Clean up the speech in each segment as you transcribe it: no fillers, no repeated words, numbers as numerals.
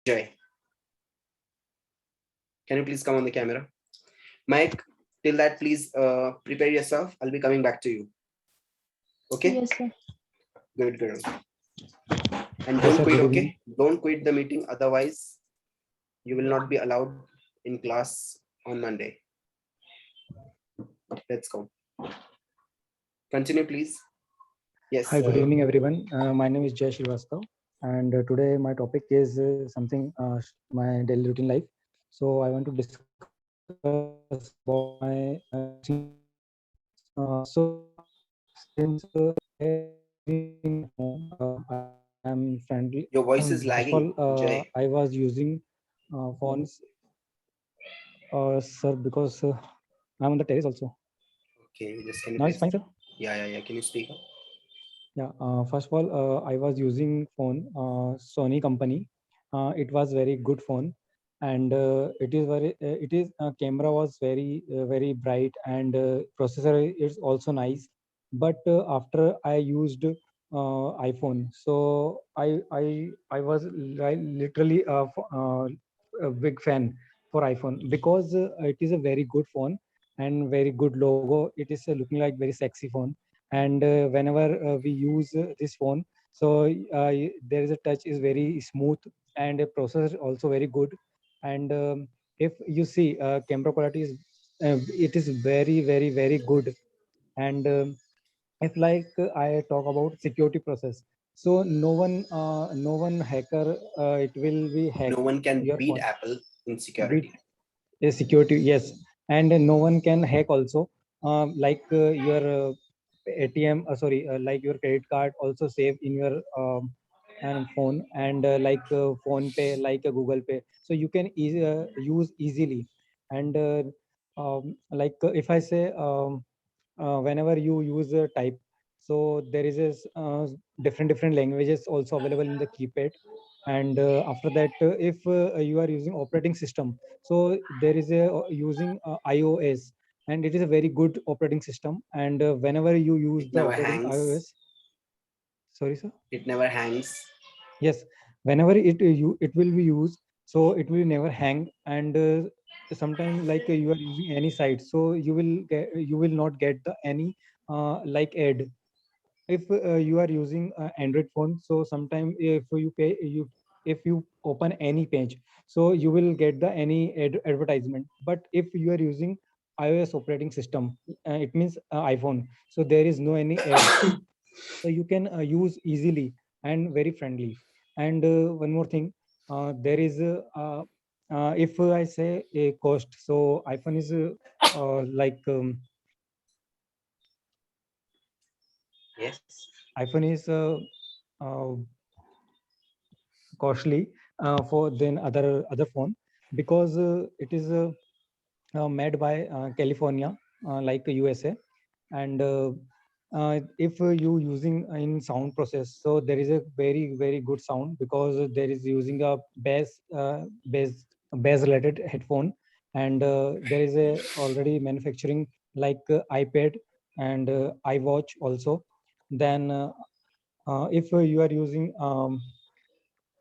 Jay, can you please come on the camera? Mike, till that, please prepare yourself. I'll be coming back to you. Okay? Yes, sir. Good, good. And Yes, don't sir, quit, good okay? evening. Don't quit the meeting. Otherwise, you will not be allowed in class on Monday. Let's go. Continue, please. Yes. Hi, good evening, everyone. My name is Jay Srivastav, and today my topic is something my daily routine life. So I want to discuss about my since I am friendly. Your voice is First of lagging, all, Jay. I was using phones, sir, because I'm on the terrace also. Okay, just can you Now it's please? fine, sir. Yeah. Can you speak up? Yeah. First of all, I was using phone Sony company. It was very good phone, and it is camera was very bright, and processor is also nice. But after I used iPhone, so I was literally a big fan for iPhone because it is a very good phone and very good logo. It is looking like very sexy phone, and whenever we use this phone, so there is a touch is very smooth, and a processor also very good. And if you see camera quality is it is very good. And if like I talk about security process, so no one hacker it will be hack No one can your beat phone. Apple in With security. a security, yes. And no one can hack also, like your ATM, like your credit card also save in your and phone, and like phone pay, like a Google Pay, so you can use easily. And like if I say whenever you use a type, so there is different languages also available in the keypad. And after that, if you are using operating system, so there is a using iOS, and it is a very good operating system. And whenever you use It the never operating hangs. iOS, sorry, sir. It never hangs. Yes, whenever it will be used, so it will never hang. And sometimes like you are using any site, so you will not get the any like ad. If you are using Android phone, so sometime if you open any page, so you will get the any advertisement. But if you are using iOS operating system, it means iPhone, so there is no any ad, so you can use easily and very friendly. And one more thing, there is if I say a cost, so iPhone is like Yes. iPhone is uh, costly for than other phone, because it is made by California, like USA. And if you using in sound process, so there is a very good sound, because there is using a bass related headphone. And there is a already manufacturing like iPad and iWatch also. Then if you are using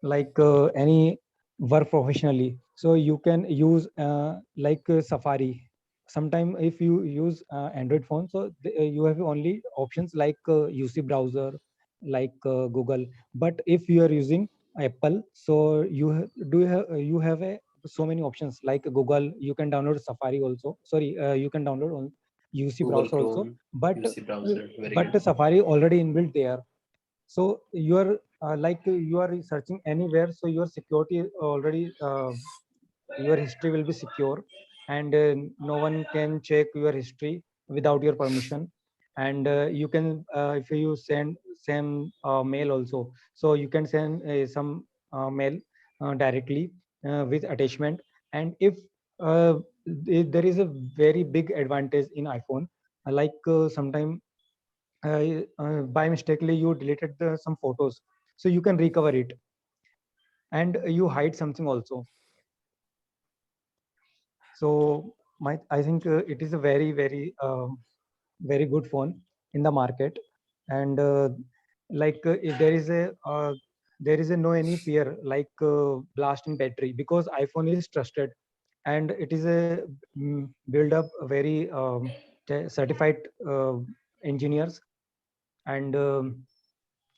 like any work professionally, so you can use like Safari. Sometime if you use Android phone, so you have only options like UC browser, like Google. But if you are using Apple, so you have a so many options like Google. You can download Safari also, sorry, you can download on UC Google browser also. Chrome, but UC browser. Very but good. Safari already inbuilt there. So you are like you are searching anywhere, so your security already your history will be secure. And no one can check your history without your permission. And you can if you send mail also, so you can send some mail directly with attachment. And if there is a very big advantage in iPhone, like sometime by mistakenly you deleted some photos, so you can recover it. And you hide something also. So I think it is a very good phone in the market. And like if there is a there is no any fear like blast in battery, because iPhone is trusted and it is a build up very certified engineers. And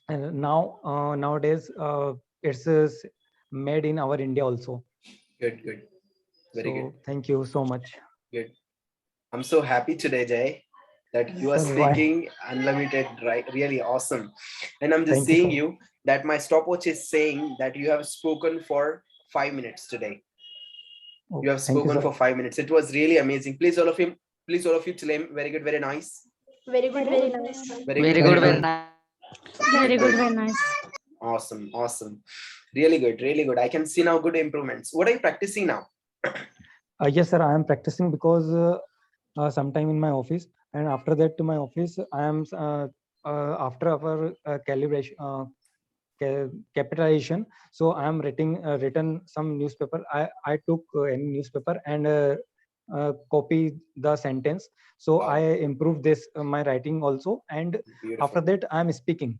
now nowadays it's made in our India also. Good, good. Very good. Thank you so much. Good. I'm so happy today, Jay, that you are Sir, why? speaking unlimited, right? Really awesome. And I'm just Thank you, saying sir. you that my stopwatch is saying that you have spoken for 5 minutes today. Oh, You have thank you, spoken sir. for 5 minutes. It was really amazing. Please, all of you tell him very good, very nice. Very good, very nice. Very good, very nice. Very good, very nice. Awesome, awesome. Really good, really good. I can see now good improvements. What are you practicing now? Yes, sir. I am practicing because sometime in my office, and after that to my office, I am after our calibration, capitalization. So I am written some newspaper. I took any newspaper and copy the sentence. So Wow. I improved this my writing also, and Beautiful. after that I am speaking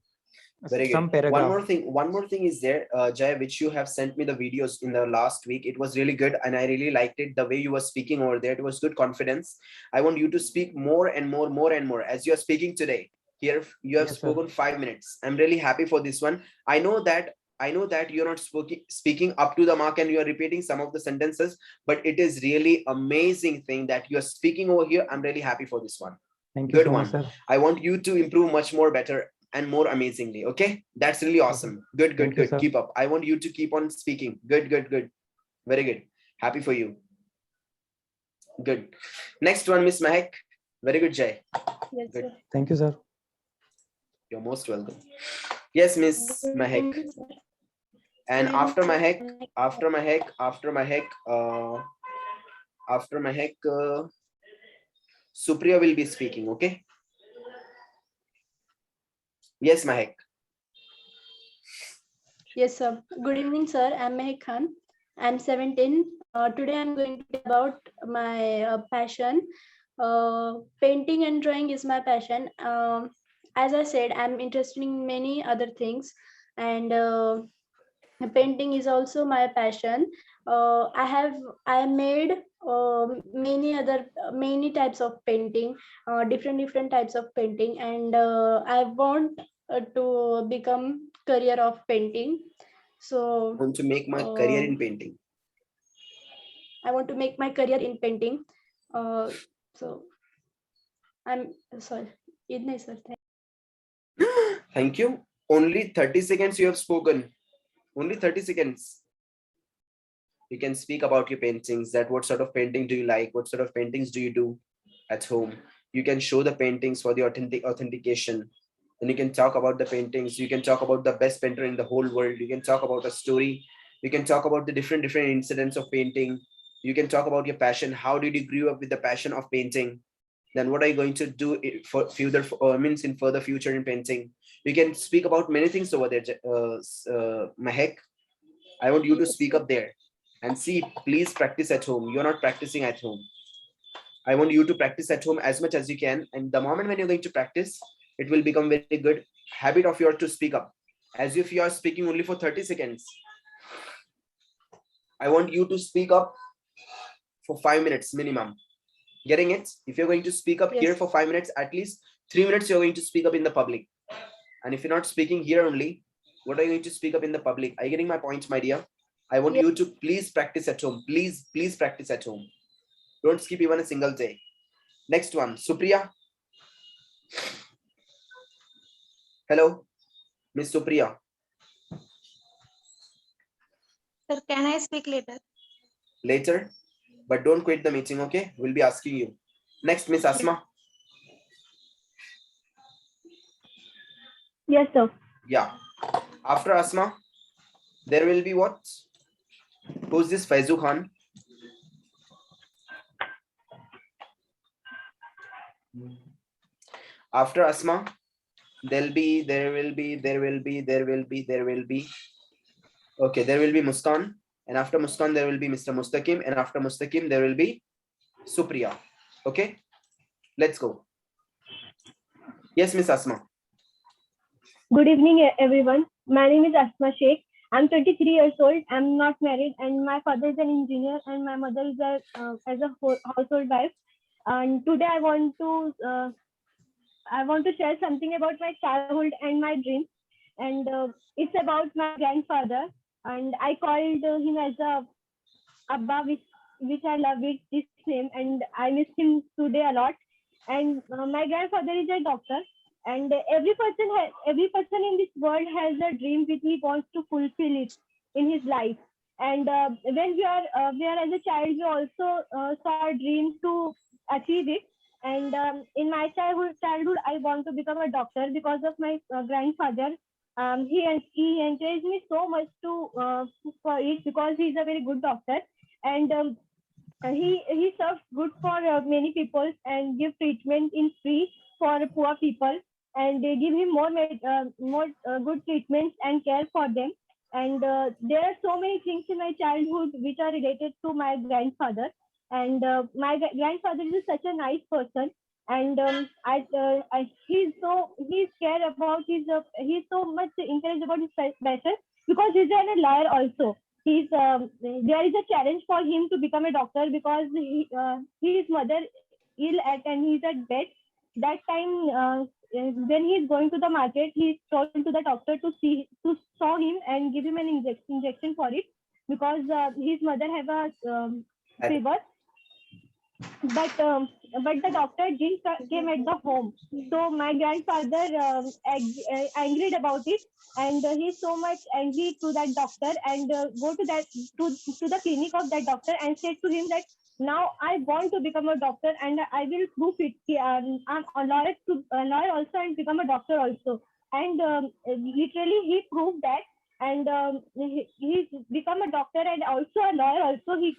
Very some good. paragraph. One more thing is there, Jay, which you have sent me the videos in the last week. It was really good, and I really liked it. The way you were speaking over there, it was good confidence. I want you to speak more and more as you are speaking today. Here, you have Yes, sir. spoken 5 minutes. I'm really happy for this one. I know that you're not speaking up to the mark and you are repeating some of the sentences, but it is really amazing thing that you are speaking over here. I'm really happy for this one. Thank you Good so one. much, sir. I want you to improve much more better and more amazingly. Okay, that's really awesome. Good, Thank you, good. sir. Keep up. I want you to keep on speaking. Good. Very good. Happy for you. Good. Next one, Miss Mahek. Very good, Jay. Yes, Good. sir. Thank you, sir. You're most welcome. Yes, Miss Mahek. And after Mahek, Supriya will be speaking. Okay. Yes, Mahek. Yes, sir. Good evening, sir. I'm Mehak Khan. I'm 17. Today I'm going to talk about my passion. Painting and drawing is my passion. As I said, I'm interested in many other things, and painting is also my passion. I made many types of painting, different types of painting, and I want to become career of painting. So I want to make my career in painting. I want to make my career in painting. So I'm sorry. Idne sir. Thank you. Only 30 seconds you have spoken. Only 30 seconds. You can speak about your paintings, that what sort of painting do you like? What sort of paintings do you do at home? You can show the paintings for the authentication. And you can talk about the paintings. You can talk about the best painter in the whole world. You can talk about a story. You can talk about the different incidents of painting. You can talk about your passion. How did you grow up with the passion of painting? Then what are you going to do for in further future in painting? You can speak about many things over there, Mahek. I want you to speak up there and see, please practice at home. You're not practicing at home. I want you to practice at home as much as you can. And the moment when you're going to practice, it will become very good habit of yours to speak up, as if you are speaking only for 30 seconds. I want you to speak up for 5 minutes minimum. Getting it? If you're going to speak up here for 5 minutes, at least 3 minutes you're going to speak up in the public. And if you're not speaking here only, what are you going to speak up in the public? Are you getting my point, my dear? I want you to please practice at home. Please practice at home. Don't skip even a single day. Next one, Supriya. Hello, Miss Supriya. Sir, can I speak later? Later, but don't quit the meeting, okay? We'll be asking you. Next, Miss Asma. Yes, sir. Yeah. After Asma, there will be what? Who's this Faizu Khan? After Asma, there will be. Okay, there will be Muskan, and after Muskan there will be Mr. Mustaqim, and after Mustaqim there will be Supriya. Okay, let's go. Yes, Miss Asma. Good evening, everyone. My name is Asma Sheikh. I'm 23 years old. I'm not married, and my father is an engineer, and my mother is household wife. And today I want to share something about my childhood and my dreams. And it's about my grandfather. And I called him as a Abba, which I love it, this name, and I miss him today a lot. And my grandfather is a doctor, and every person in this world has a dream which he wants to fulfill it in his life. And when we are as a child, we also saw a dream to achieve it. And in my childhood, I want to become a doctor because of my grandfather. He encouraged me so much to for it because he's a very good doctor, and he serves good for many people and give treatment in free for poor people, and they give him more good treatments and care for them. And there are so many things in my childhood which are related to my grandfather. And my grandfather is such a nice person. And he's care about he's so much encouraged about his passion because he's a lawyer also. There is a challenge for him to become a doctor because his mother ill and he's at bed. That time, when he's going to the market, he's told to the doctor to saw him and give him an injection for it because his mother have a fever. But the doctor didn't came at the home. So my grandfather angry about it, and he's so much angry to that doctor, and go to the clinic of that doctor and said to him that now I want to become a doctor and I will prove it. I'm a lawyer also and become a doctor also. And literally he proved that, and he's become a doctor and also a lawyer also. He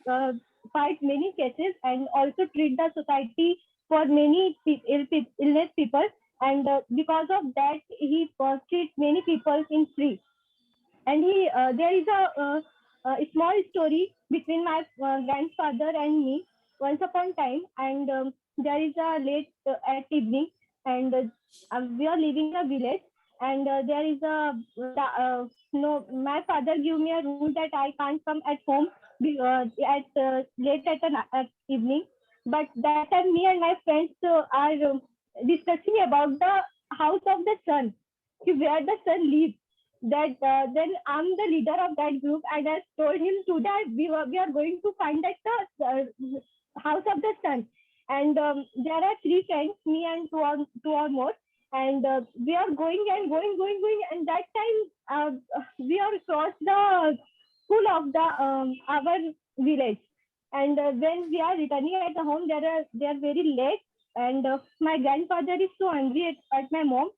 fight many cases and also treat the society for many illness people. And because of that, he treats many people in free. And there is a small story between my grandfather and me. Once upon time, and there is a late at evening, and we are living in a village, and there is no. My father gave me a rule that I can't come at home at late at evening. But that time, me and my friends are discussing about the house of the sun, where the sun lives. That then I'm the leader of that group, and I told him today we are going to find that house of the sun. And there are three friends, me and two or more, and we are going and going, and that time we are across the school of the our village. And when we are returning at the home, they are very late, and my grandfather is so angry at my mom.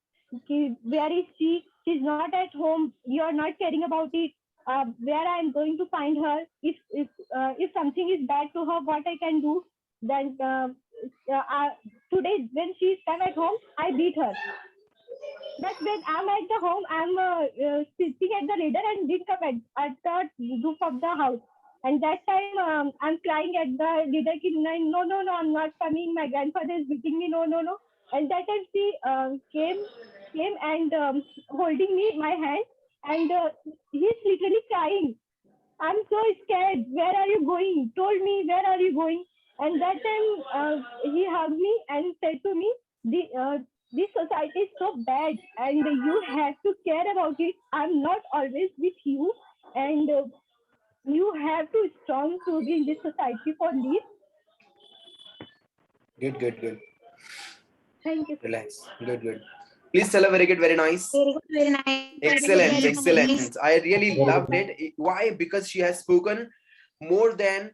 Where is she? She's not at home. You are not caring about it. Where I am going to find her? If something is bad to her, what I can do? Then today when she's come at home, I beat her. But when I'm at the home, I'm sitting at the ladder and didn't come at the roof of the house. And that time I'm crying at the leader, no, I'm not coming. My grandfather is beating me, no. And that time she came and holding me, my hand, and he's literally crying. I'm so scared. Where are you going? Told me, where are you going? And that time he hugged me and said to me, this society is so bad and you have to care about it. I'm not always with you, and you have to strong to be in this society for this. Good. Thank you. Relax. Good. Please tell her very good, very nice. Very good, very nice. Excellent. I really loved it. Why? Because she has spoken more than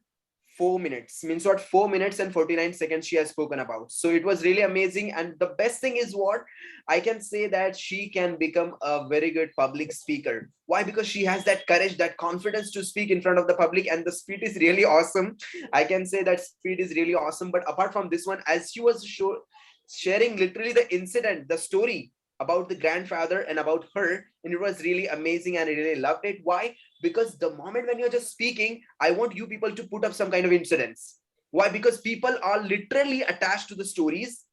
4 minutes. Means what? 4 minutes and 49 seconds she has spoken about. So it was really amazing. And the best thing is what? I can say that she can become a very good public speaker. Why? Because she has that courage, that confidence to speak in front of the public, and the speed is really awesome. I can say that speed is really awesome. But apart from this one, as she was sharing literally the incident, the story about the grandfather and about her, and it was really amazing and I really loved it. Why? Because the moment when you're just speaking, I want you people to put up some kind of incidents. Why? Because people are literally attached to the stories,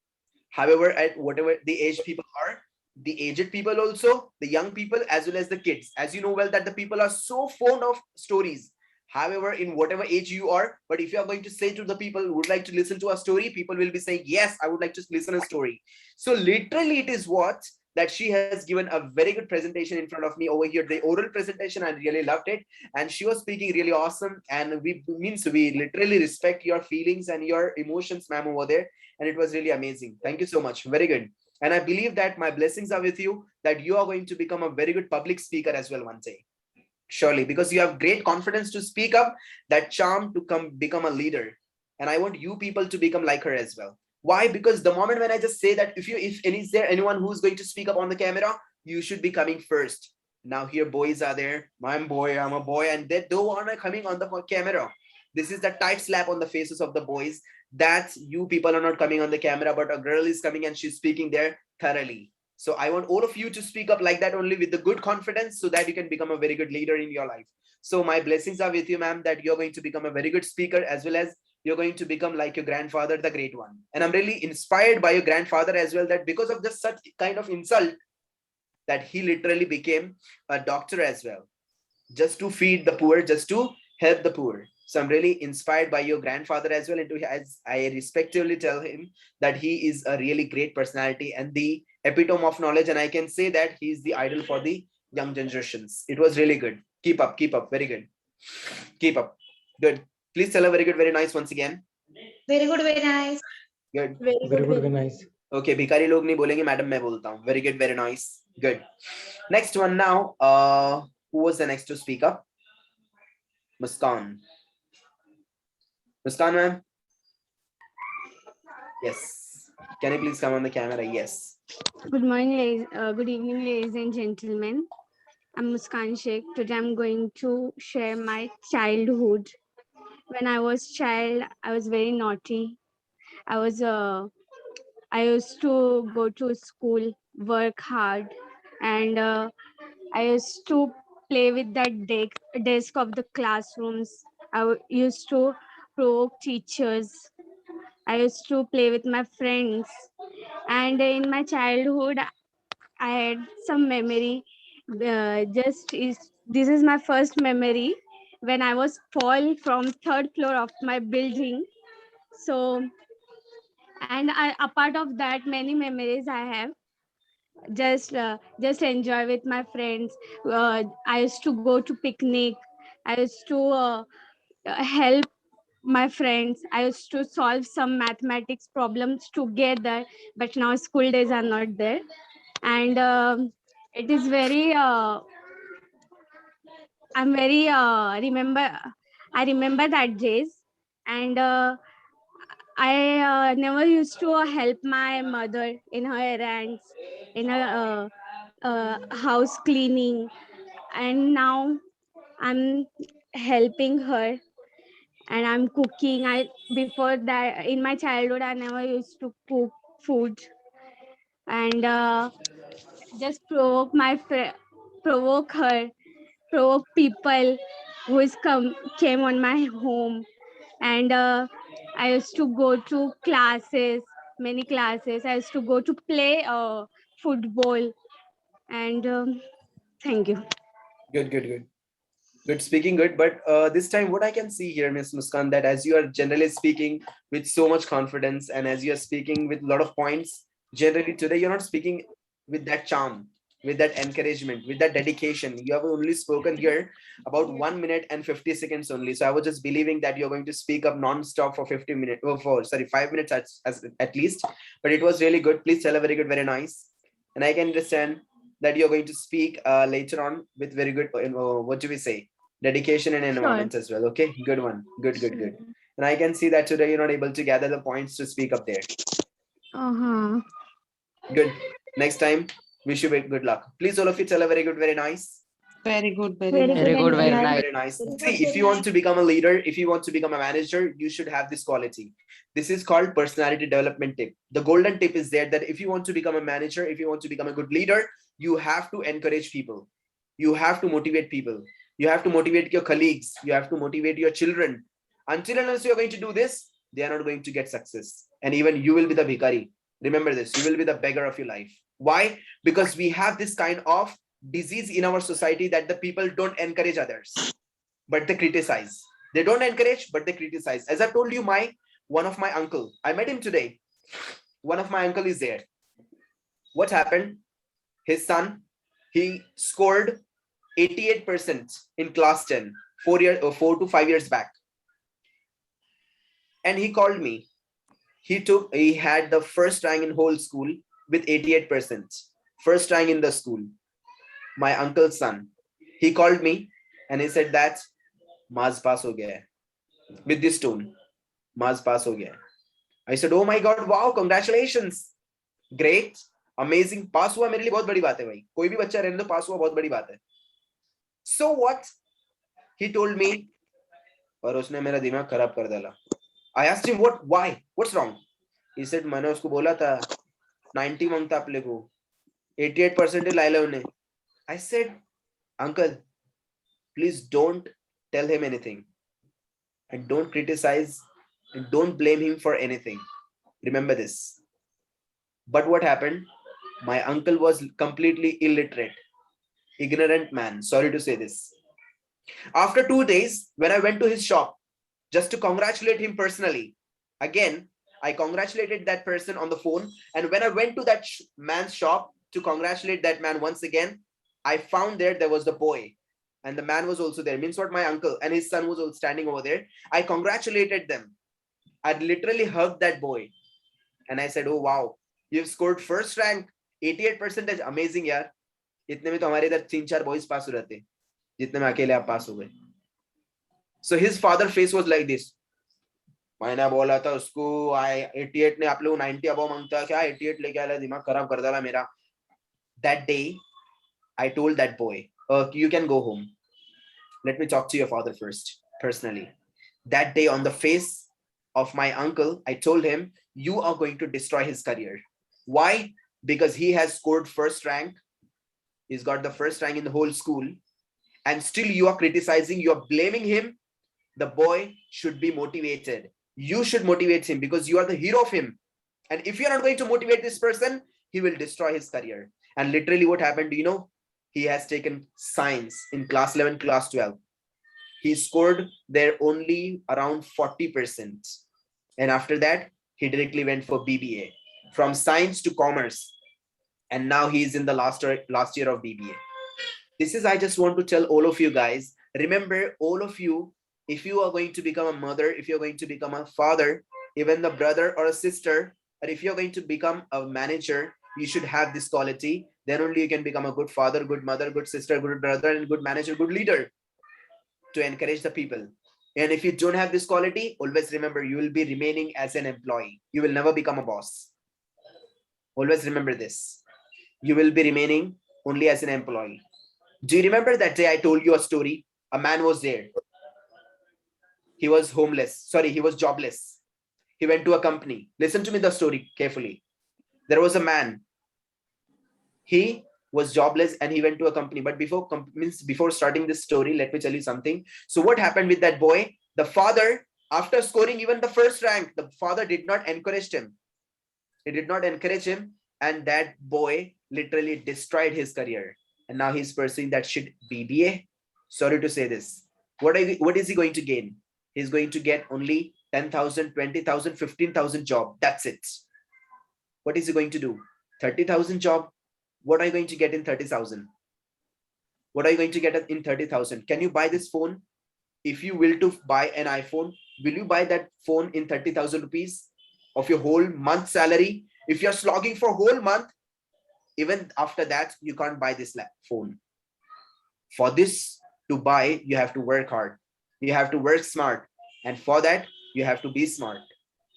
however, at whatever the age people are. the aged people also, the young people, as well as the kids. As you know well that the people are so fond of stories. However, in whatever age you are, but if you are going to say to the people who would like to listen to a story, people will be saying, yes, I would like to listen a story. So literally it is what that she has given a very good presentation in front of me over here. The oral presentation, I really loved it. And she was speaking really awesome. And we literally respect your feelings and your emotions, ma'am, over there. And it was really amazing. Thank you so much. Very good. And I believe that my blessings are with you, that you are going to become a very good public speaker as well one day. Surely, because you have great confidence to speak up, that charm to become a leader. And I want you people to become like her as well. Why? Because the moment when I just say that if is there anyone who's going to speak up on the camera, you should be coming first. Now here boys are there. I'm a boy, and they don't want to coming on the camera. This is the tight slap on the faces of the boys, that you people are not coming on the camera, but a girl is coming and she's speaking there thoroughly. So I want all of you to speak up like that only with the good confidence, so that you can become a very good leader in your life. So my blessings are with you, ma'am, that you're going to become a very good speaker, as well as you're going to become like your grandfather, the great one. And I'm really inspired by your grandfather as well, that because of just such kind of insult, that he literally became a doctor as well, just to feed the poor, just to help the poor. So I'm really inspired by your grandfather as well, and as I respectively tell him that he is a really great personality and the epitome of knowledge, and I can say that he is the idol for the young generations. It was really good. Keep up, very good. Keep up. Good. Please tell her very good, very nice once again. Very good, very nice. Good. Very Very good, very very nice. Okay, भिखारी लोग नहीं बोलेंगे, madam मैं बोलता हूँ. Very good, very nice. Good. Next one now. Who was the next to speak up? Muskan. Muskan, ma'am. Yes. Can you please come on the camera? Yes. Good morning, good evening, ladies and gentlemen. I'm Muskan Sheikh. Today I'm going to share my childhood. When I was child, I was very naughty. I used to go to school, work hard, and I used to play with that desk of the classrooms. Used to provoke teachers. I used to play with my friends. And in my childhood, I had some memory. This is my first memory when I was fall from third floor of my building. So, and apart of that, many memories I have. Just enjoy with my friends. I used to go to picnic. I used to help my friends. I used to solve some mathematics problems together. But now school days are not there, and it is very. I'm very remember. I remember that days, and I never used to help my mother in her errands, in her house cleaning, and now I'm helping her and I'm cooking. Before that, in my childhood, I never used to cook food, and just provoke her, provoke people who came on my home, and I used to go to classes, many classes. I used to go to play football, and thank you. Good. Good, speaking good. But this time, what I can see here, Miss Muskan, that as you are generally speaking with so much confidence, and as you are speaking with a lot of points, generally today you're not speaking with that charm, with that encouragement, with that dedication. You have only spoken here about 1 minute and 50 seconds only. So I was just believing that you're going to speak up non-stop for 50 minutes, oh, 5 minutes at least. But it was really good. Please tell a very good, very nice. And I can understand that you're going to speak later on with very good, what do we say? Dedication and environment as well. Okay, good one. Good. And I can see that today you're not able to gather the points to speak up there. Good. Next time, wish you good luck. Please, all of you, tell a very good, very nice. Very good, Very very good, nice. very good, very nice. nice. Very nice. Very See, good, if very you want nice. to become a leader, if you want to become a manager, you should have this quality. This is called personality development tip. The golden tip is there, that if you want to become a manager, if you want to become a good leader, you have to encourage people. You have to motivate people. You have to motivate your colleagues. You have to motivate your children. Until and unless you're going to do this, they are not going to get success. And even you will be the bhikari. Remember this, you will be the beggar of your life. Why? Because we have this kind of disease in our society that the people don't encourage others, but they criticize. They don't encourage, but they criticize. As I told you, one of my uncle, I met him today. One of my uncle is there. What happened? His son, he scored 88% in class 10, 4 to 5 years back. And he called me. He had the first rank in whole school with 88%. First rank in the school. My uncle's son. He called me and he said that Maaz pass ho gaya hai. With this tone. Maaz pass ho gaya hai. I said, oh my God, wow, congratulations. Great, amazing. Pass hua mere liye bahut badi baat hai bhai. Koi bhi bachcha rehne do, pass hua bahut badi baat hai. So what? He told me, और उसने मेरा दिमाग खराब कर डाला. I asked him, what? Why? What's wrong? He said, मैंने उसको बोला था 90 मांगता अपने को, 88% लाए उन्हें. I said, uncle, please don't tell him anything and don't criticize and don't blame him for anything. Remember this. But what happened? My uncle was completely illiterate, ignorant man. Sorry to say this. After 2 days, when I went to his shop just to congratulate him personally, again, I congratulated that person on the phone. And when I went to that man's shop to congratulate that man once again, I found there was the boy. And the man was also there. Means what? My uncle and his son was all standing over there. I congratulated them. I literally hugged that boy. And I said, oh, wow, you've scored first rank, 88%. Amazing, yaar. इतने में तो हमारे इधर 3-4 boys pass हो रहते, जितने में अकेले आप pass हो गए. So his father face was like this. मैंने बोला था उसको 88 ने आप लोग 90 above मांगता है क्या, 88 लेके आया, दिमाग खराब कर डाला मेरा. That day, I told that boy, you can go home. Let me talk to your father first, personally. That day, on the face of my uncle, I told him, you are going to destroy his career. Why? Because he has scored first rank. He's got the first rank in the whole school. And still you are criticizing, you are blaming him. The boy should be motivated. You should motivate him because you are the hero of him. And if you're not going to motivate this person, he will destroy his career. And literally what happened, do you know? He has taken science in class 11, class 12. He scored there only around 40%. And after that, he directly went for BBA, from science to commerce. And now he is in the last year of BBA. This is, I just want to tell all of you guys, remember, all of you, if you are going to become a mother, if you're going to become a father, even the brother or a sister, or if you're going to become a manager, you should have this quality. Then only you can become a good father, good mother, good sister, good brother, and good manager, good leader to encourage the people. And if you don't have this quality, always remember, you will be remaining as an employee. You will never become a boss. Always remember this. You will be remaining only as an employee. Do you remember that day I told you a story? A man was there. He was homeless. Sorry, he was jobless. He went to a company. Listen to me the story carefully. There was a man. He was jobless and he went to a company. But before starting this story, let me tell you something. So what happened with that boy? The father, after scoring even the first rank, the father did not encourage him. He did not encourage him. And that boy literally destroyed his career. And now he's pursuing that shit BBA. Sorry to say this. What is he going to gain? He's going to get only 10,000, 20,000, 15,000 job. That's it. What is he going to do? 30,000 job. What are you going to get in 30,000? What are you going to get in 30,000? Can you buy this phone? If you will to buy an iPhone, will you buy that phone in 30,000 rupees of your whole month salary? If you're slogging for a whole month, even after that, you can't buy this phone. For this to buy, you have to work hard. You have to work smart. And for that, you have to be smart.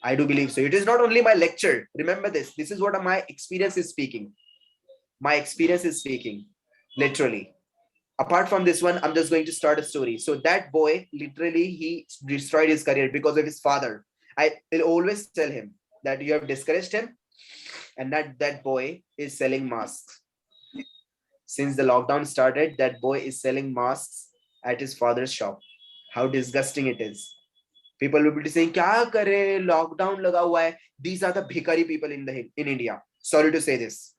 I do believe so. It is not only my lecture. Remember this. This is what my experience is speaking. My experience is speaking, literally. Apart from this one, I'm just going to start a story. So that boy, literally, he destroyed his career because of his father. I will always tell him that you have discouraged him and that boy is selling masks. Since the lockdown started, that boy is selling masks at his father's shop. How disgusting it is. People will be saying, "Kya kare? Lockdown laga hua hai." These are the bhikari people in India. Sorry to say this.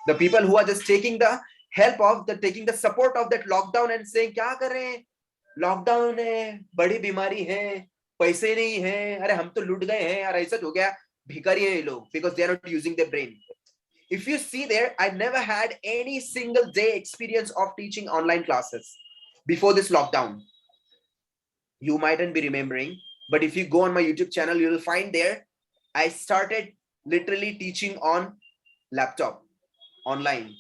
The people who are just taking the help of taking the support of that lockdown and saying क्या कर रहे हैं, lockdown है, बड़ी बीमारी है, पैसे नहीं है, अरे हम तो लूट गए हैं यार, ऐसा हो गया, भिखारी हैं ये लोग, because they are not using their brain. If you see there, I never had any single day experience of teaching online classes before this lockdown. You mightn't be remembering, but if you go on my YouTube channel, you will find there, I started literally teaching on laptop, online.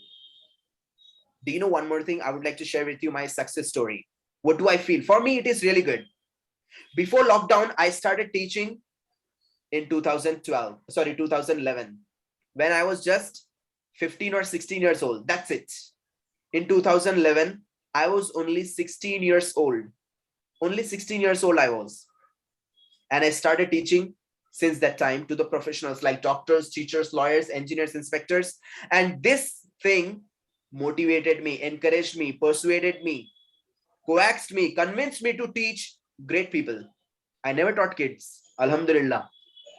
Do you know one more thing? I would like to share with you my success story. What do I feel? For me, it is really good. Before lockdown, I started teaching in 2011. When I was just 15 or 16 years old. That's it. In 2011, I was only 16 years old. Only 16 years old I was. And I started teaching since that time to the professionals like doctors, teachers, lawyers, engineers, inspectors. And this thing motivated me, encouraged me, persuaded me, coaxed me, convinced me to teach great people. I never taught kids. Alhamdulillah.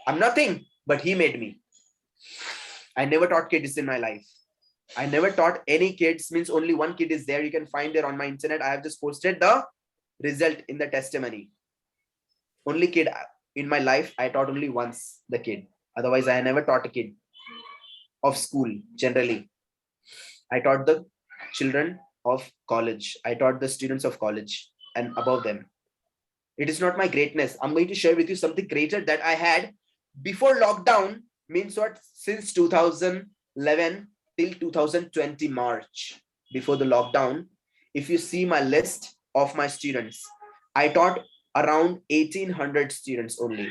I'm nothing, but he made me. I never taught kids in my life. I never taught any kids, means only one kid is there. You can find there on my internet. I have just posted the result in the testimony. Only kid in my life, I taught only once the kid. Otherwise, I never taught a kid of school generally. I taught the children of college. I taught the students of college and above them. It is not my greatness. I'm going to share with you something greater that I had before lockdown. Means what? Since 2011 till 2020 March, before the lockdown, if you see my list of my students, I taught around 1800 students only.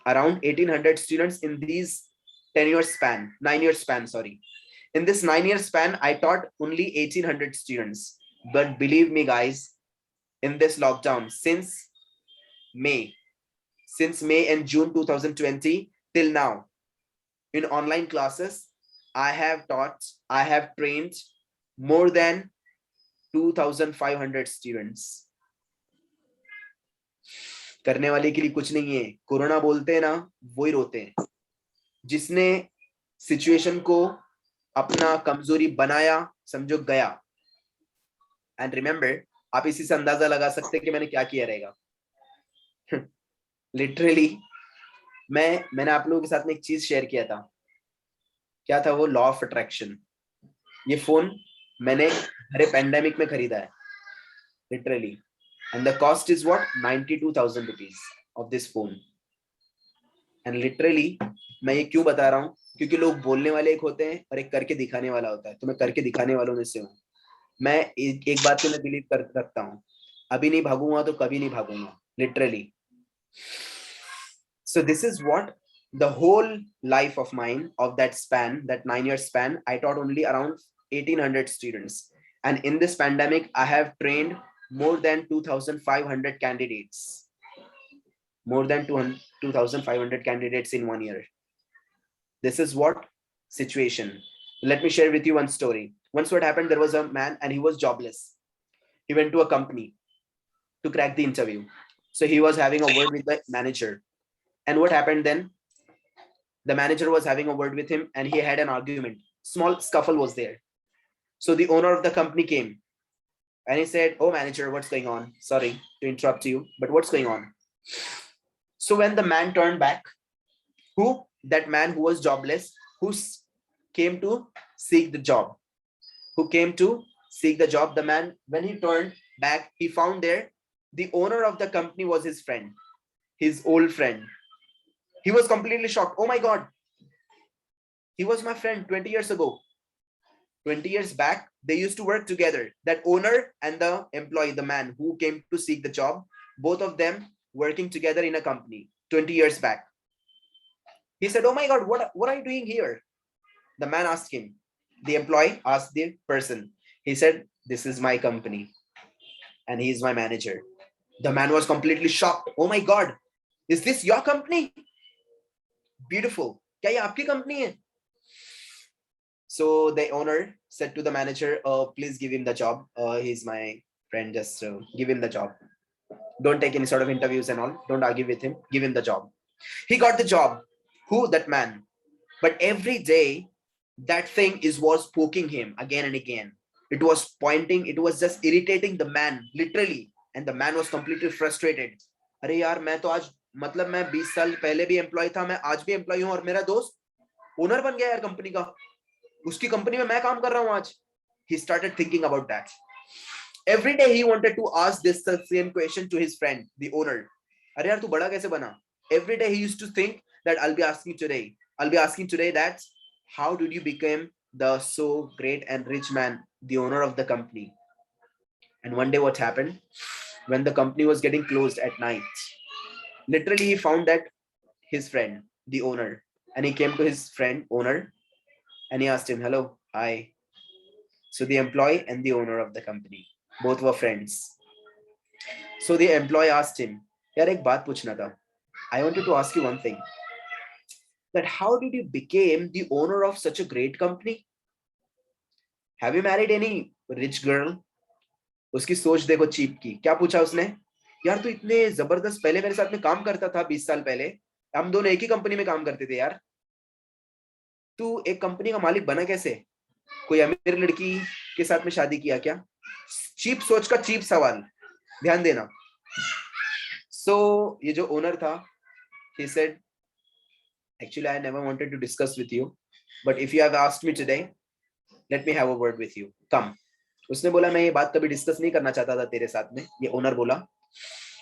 Around 1800 students in these 9 year span, sorry. In this 9 year span, I taught only 1800 students. But believe me, guys, in this lockdown, since May and June 2020 till now, in online classes, I have trained more than 2,500 students. करने वाले के लिए कुछ नहीं है. Corona बोलते हैं ना, वही रोते हैं. जिसने सिचुएशन को अपना कमजोरी बनाया, समझो गया. एंड रिमेंबर, आप इसी से अंदाजा लगा सकते हैं कि मैंने क्या किया रहेगा. लिटरली मैंने आप लोगों के साथ में एक चीज शेयर किया था. क्या था वो? Law of attraction. ये फोन मैंने हरे पैंडेमिक में खरीदा है, literally. And the cost is what? 92,000 rupees of this phone. And literally मैं ये क्यों बता रहा हूँ? क्योंकि लोग बोलने वाले एक होते हैं और एक करके दिखाने वाला होता है. तो मैं करके दिखाने वालों में से हूँ. मैं एक बात पे मैं बिलीव कर रखता हूँ, अभी नहीं भागूंगा तो कभी नहीं भागूंगा, literally. So this is what the whole life of mine, of that span, that 9 year span, I taught only around 1800 students. And in this pandemic, I have trained more than 2,500 candidates. More than 2,500 candidates in 1 year. This is what situation. Let me share with you one story. Once what happened, there was a man and he was jobless. He went to a company to crack the interview. So he was having a word with the manager. And what happened then? The manager was having a word with him and he had an argument. Small scuffle was there. So the owner of the company came and he said, "Oh manager, what's going on? Sorry to interrupt you, but what's going on?" So when the man turned back, that man who was jobless, who came to seek the job, the man, when he turned back, he found there the owner of the company was his friend, his old friend. He was completely shocked. Oh my God, he was my friend 20 years ago. 20 years back, they used to work together. That owner and the employee, the man who came to seek the job, both of them working together in a company 20 years back. He said, "Oh my God, what are you doing here?" The man asked him. The employee asked the person. He said, "This is my company and he is my manager." The man was completely shocked. "Oh my God, is this your company? Beautiful. Kya ye aapki company hai?" So the owner said to the manager, "Please give him the job. He's my friend. Just give him the job. Don't take any sort of interviews and all. Don't argue with him. Give him the job." He got the job. Who? That man. But every day that thing was poking him again and again. It was pointing, it was just irritating the man, literally. And the man was completely frustrated. अरे यार मैं तो आज मतलब मैं 20 साल पहले भी एम्प्लॉय था, मैं आज भी एम्प्लॉय हूं और मेरा दोस्त ओनर बन गया यार कंपनी का, उसकी कंपनी में मैं काम कर रहा हूं आज. He started thinking about that. Every day he wanted to ask this the same question to his friend, the owner. अरे यार तू बड़ा कैसे बना? Every day he used to think that I'll be asking today that how did you become the so great and rich man, the owner of the company? And one day what happened, when the company was getting closed at night, literally he found that his friend, the owner, and he came to his friend owner and he asked him, hello, hi. So the employee and the owner of the company, both were friends. So the employee asked him, यार एक बात पूछना था. I wanted to ask you one thing, that how did you become the owner of such a great company? Have you married any rich girl? उसकी सोच देखो cheap की. क्या पूछा उसने? यार तू इतने जबरदस्त पहले मेरे साथ में काम करता था 20 साल पहले, हम दोनों एक ही कंपनी में काम करते थे यार, तू एक कंपनी का मालिक बना कैसे? कोई अमीर लड़की के साथ में शादी किया क्या? चीप सोच का चीप सवाल, ध्यान देना. So ये जो ओनर था, he said, actually I never wanted to discuss with you, but if you have asked me today, let me have a word with you. Come. उसने बोला मैं ये बात कभी डिस्कस नहीं करना चाहता था तेरे साथ में, ये ओनर बोला,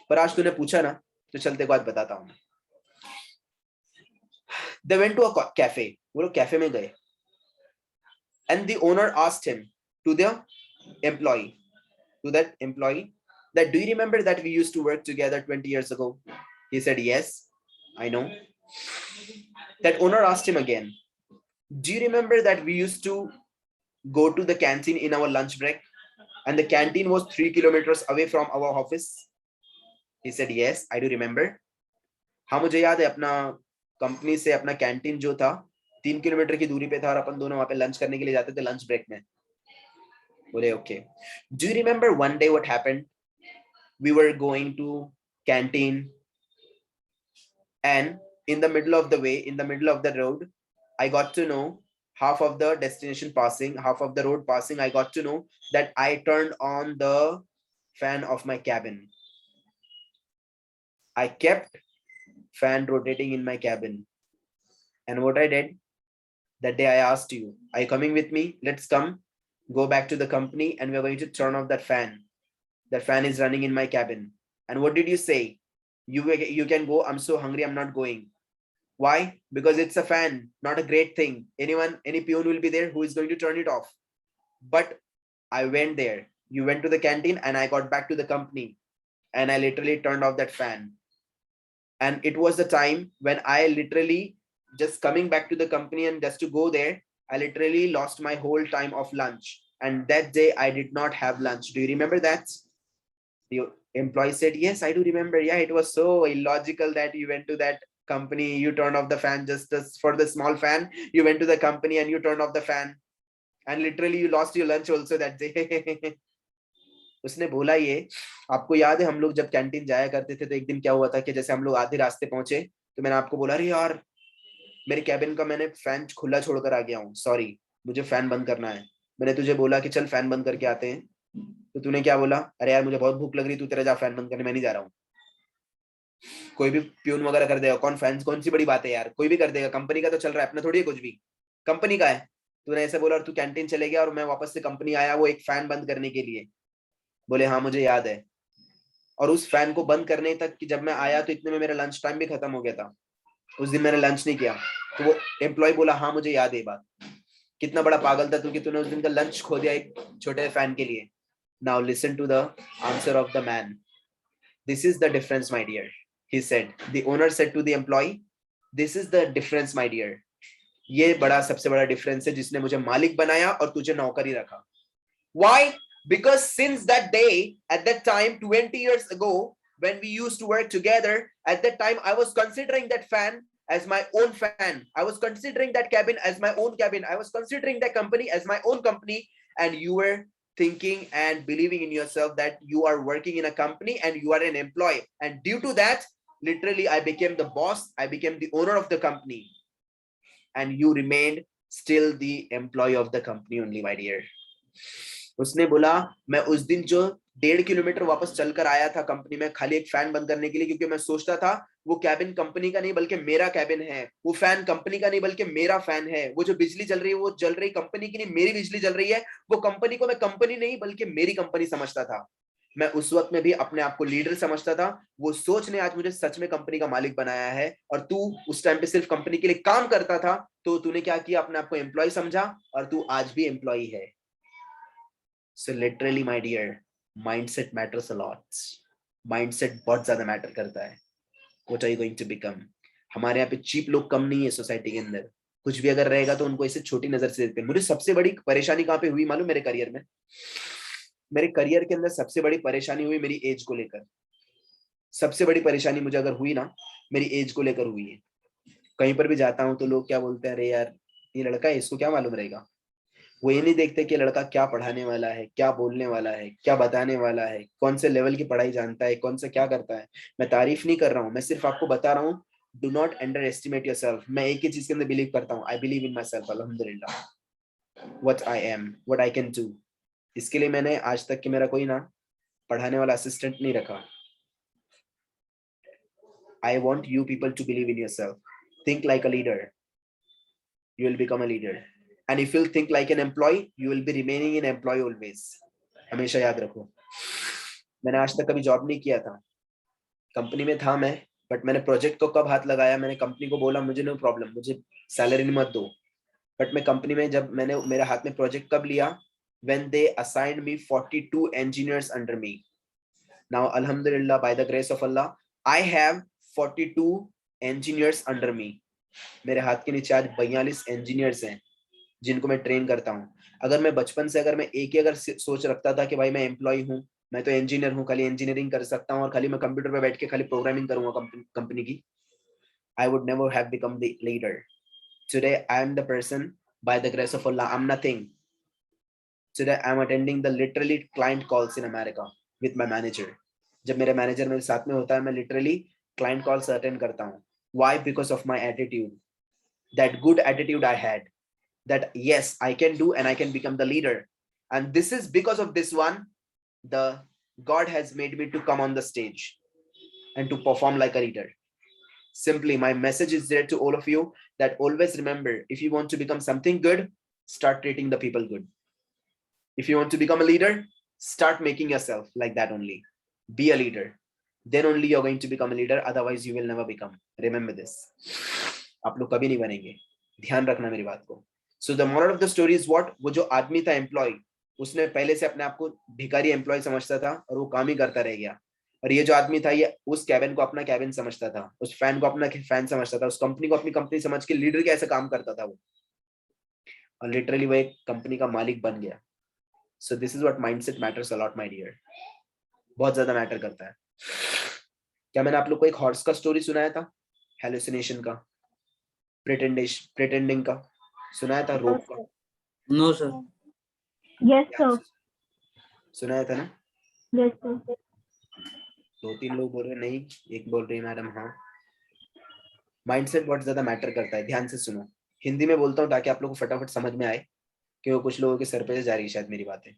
पर आज तूने पूछा ना तो चलते बात बताता हूँ. They went to a cafe. वो लोग कैफे में गए. And the owner asked him, to the employee, that do you remember that we used to work together 20 years ago? He said, yes, I know. That owner asked him again, do you remember that we used to go to the canteen in our lunch break and the canteen was 3 kilometers away from our office? He said, yes, I do remember. हाँ मुझे याद है, अपना company से अपना canteen जो था 3 kilometre की दूरी पे था और अपन दोनों वहां पे लंच करने के लिए जाते थे लंच ब्रेक में. बोले okay. Do you remember one day what happened? We were going to canteen and in the middle of the way, in the middle of the road, I got to know half of the destination passing, half of the road passing, I got to know that I turned on the fan of my cabin. I kept fan rotating in my cabin. And what I did, that day I asked you, are you coming with me? Let's come, go back to the company and we're going to turn off that fan. That fan is running in my cabin. And what did you say? You can go, I'm so hungry, I'm not going. Why? Because it's a fan, not a great thing. Any peon will be there who is going to turn it off. But I went there. You went to the canteen and I got back to the company and I literally turned off that fan. And it was the time when I literally just coming back to the company and just to go there, I literally lost my whole time of lunch. And that day I did not have lunch. Do you remember that? The employee said, yes, I do remember. Yeah, it was so illogical that you went to that company, you turned off the fan just for the small fan. You went to the company and you turned off the fan. And literally you lost your lunch also that day. उसने बोला ये, आपको याद है हम लोग जब canteen जाया करते थे तो एक दिन क्या हुआ था कि जैसे हम लोग आधे रास्ते पहुंचे तो मैंने आपको बोला, अरे यार मेरे कैबिन का मैंने फैन खुला छोड़कर आ गया हूँ, सॉरी मुझे फैन बंद करना है. मैंने तुझे बोला कि चल फैन बंद करके आते हैं, तो तूने क्या बोला, अरे यार मुझे बहुत भूख लग रही, तू तेरा जा फैन बंद करने, मैं नहीं जा रहा हूँ. कोई भी प्यून वगैरह कर देगा, कौन सी बड़ी बात है यार, कोई भी कर देगा, कंपनी का तो चल रहा है, अपना थोड़ी है कुछ भी, कंपनी का है. तूने ऐसे बोला और तू कैंटीन चले गया और मैं वापस से कंपनी आया वो एक फैन बंद करने के लिए. बोले हाँ मुझे याद है. और उस फैन को बंद करने तक कि जब मैं आया तो इतने में मेरा लंच टाइम भी खत्म हो गया था. उस दिन मैंने लंच नहीं किया. तो वो एम्प्लॉय बोला हाँ मुझे याद है बात. कितना बड़ा पागल था तू कि तूने उस दिन का लंच खो दिया एक छोटे फैन के लिए. Now listen to the answer of the man. This is the difference, my dear. He said, the owner said to the employee, this is the difference, my dear. ये बड़ा सबसे बड़ा डिफरेंस है जिसने मुझे मालिक बनाया और तुझे नौकरी रखा. Why? Because since that day, at that time, 20 years ago, when we used to work together, at that time, I was considering that fan as my own fan. I was considering that cabin as my own cabin. I was considering that company as my own company. And you were thinking and believing in yourself that you are working in a company and you are an employee. And due to that, literally, I became the boss. I became the owner of the company. And you remained still the employee of the company only, my dear. उसने बोला मैं उस दिन जो 1.5 kilometre वापस चलकर आया था कंपनी में खाली एक फैन बंद करने के लिए, क्योंकि मैं सोचता था वो कैबिन कंपनी का नहीं बल्कि मेरा कैबिन है, वो फैन कंपनी का नहीं बल्कि मेरा फैन है, वो जो बिजली चल रही है वो जल रही कंपनी की नहीं, मेरी बिजली चल रही है, वो कंपनी को मैं कंपनी नहीं बल्कि मेरी कंपनी समझता था। मैं उस वक्त में भी अपने आप को लीडर समझता था। वो सोच ने आज मुझे सच में कंपनी का मालिक बनाया है। और तू उस टाइम पे सिर्फ कंपनी के लिए काम करता था, तो तूने क्या किया, अपने आप को एम्प्लॉय समझा और तू आज भी एम्प्लॉय है। So literally my dear, mindset matters a lot. Mindset बहुत ज्यादा मैटर करता है। What are you going to become? हमारे यहाँ पे चीप लोग कम नहीं है सोसाइटी के अंदर। कुछ भी अगर रहेगा तो उनको इसे छोटी नजर से देखते हैं। मुझे सबसे बड़ी परेशानी कहाँ पे हुई मालूम? मेरे करियर में, मेरे करियर के अंदर सबसे बड़ी परेशानी हुई मेरी एज को लेकर। सबसे बड़ी परेशानी मुझे अगर हुई ना, मेरी एज को लेकर हुई है। कहीं पर भी जाता हूँ तो लोग क्या बोलते हैं, अरे यार ये लड़का है, इसको क्या मालूम रहेगा। वो ये नहीं देखते कि लड़का क्या पढ़ाने वाला है, क्या बोलने वाला है, क्या बताने वाला है, कौन से लेवल की पढ़ाई जानता है, कौन सा क्या करता है। मैं तारीफ नहीं कर रहा हूँ, मैं सिर्फ आपको बता रहा हूँ, do not underestimate yourself. मैं एक ही चीज के अंदर बिलीव करता हूँ, I believe in myself, अल्हम्दुलिल्लाह, what I am, what I can do. इसके लिए मैंने आज तक कि मेरा कोई ना पढ़ाने वाला असिस्टेंट नहीं रखा। I want you people to believe in yourself. Think like a leader. You will become a leader. And if you'll think like an employee, you will be remaining an employee always. हमेशा याद रखो। मैंने आज तक कभी job नहीं किया था, कंपनी में था मैं, बट मैंने प्रोजेक्ट को कब हाथ लगाया, मैंने कंपनी को बोला मुझे नो प्रॉब्लम, मुझे सैलरी मत दो। बट मैं कंपनी में जब मैंने मेरे हाथ में प्रोजेक्ट कब लिया, when they assigned me 42 engineers under me. Now alhamdulillah, by the grace of Allah, I have 42 engineers under me. मेरे हाथ के नीचे आज 42 engineers हैं जिनको मैं ट्रेन करता हूँ। अगर मैं बचपन से अगर मैं एक ही अगर सोच रखता था कि भाई मैं एम्प्लॉय हूँ, मैं तो इंजीनियर हूँ, खाली इंजीनियरिंग कर सकता हूँ और खाली मैं कंप्यूटर पे बैठ के खाली प्रोग्रामिंग करूंगा कंपनी की, I would never have become the leader. Today I am the person, by the grace of Allah, I'm nothing. Today I am attending the literally client calls in America with my manager. जब मेरे manager मेरे साथ में होता है, मैं literally client calls attend करता हूँ। Why? Because of my attitude, that good attitude I had, that yes, I can do and I can become the leader. And this is because of this one, the God has made me to come on the stage and to perform like a leader. Simply, my message is there to all of you, that always remember, if you want to become something good, start treating the people good. If you want to become a leader, start making yourself like that only. Be a leader. Then only you're going to become a leader. Otherwise, you will never become. Remember this. आप लोग कभी नहीं बनेंगे, ध्यान रखना मेरी बात को। So the moral of the story is what? वो जो आदमी था एम्प्लॉय, उसने पहले से अपने आप को भिखारी एम्प्लॉय समझता था और वो काम ही करता रह गया। और ये जो आदमी था, ये उस कैबिन को अपना कैबिन समझता था, उस फैन को अपना फैन समझता था, उस कंपनी को अपनी कंपनी समझ के लीडर के ऐसे काम करता था वो, और लिटरली वो एक कंपनी का मालिक बन गया। So this is what mindset matters a lot, my dear. बहुत ज्यादा मैटर करता है। क्या मैंने आप लोग को एक हॉर्स का स्टोरी सुनाया था? हेलुसिनेशन का, प्रिटेंडिंग का सुनाया था, रोप का? No sir. Yes, sir. सुनाया था ना? Yes, sir. 2-3 लोग बोल रहे नहीं, एक बोल रही मैडम हाँ। माइंडसेट बहुत ज्यादा मैटर करता है, ध्यान से सुनो। हिंदी में बोलता हूँ ताकि आप लोगों को फटाफट समझ में आए, क्योंकि कुछ लोगों के सर पे से जा रही है शायद मेरी बातें।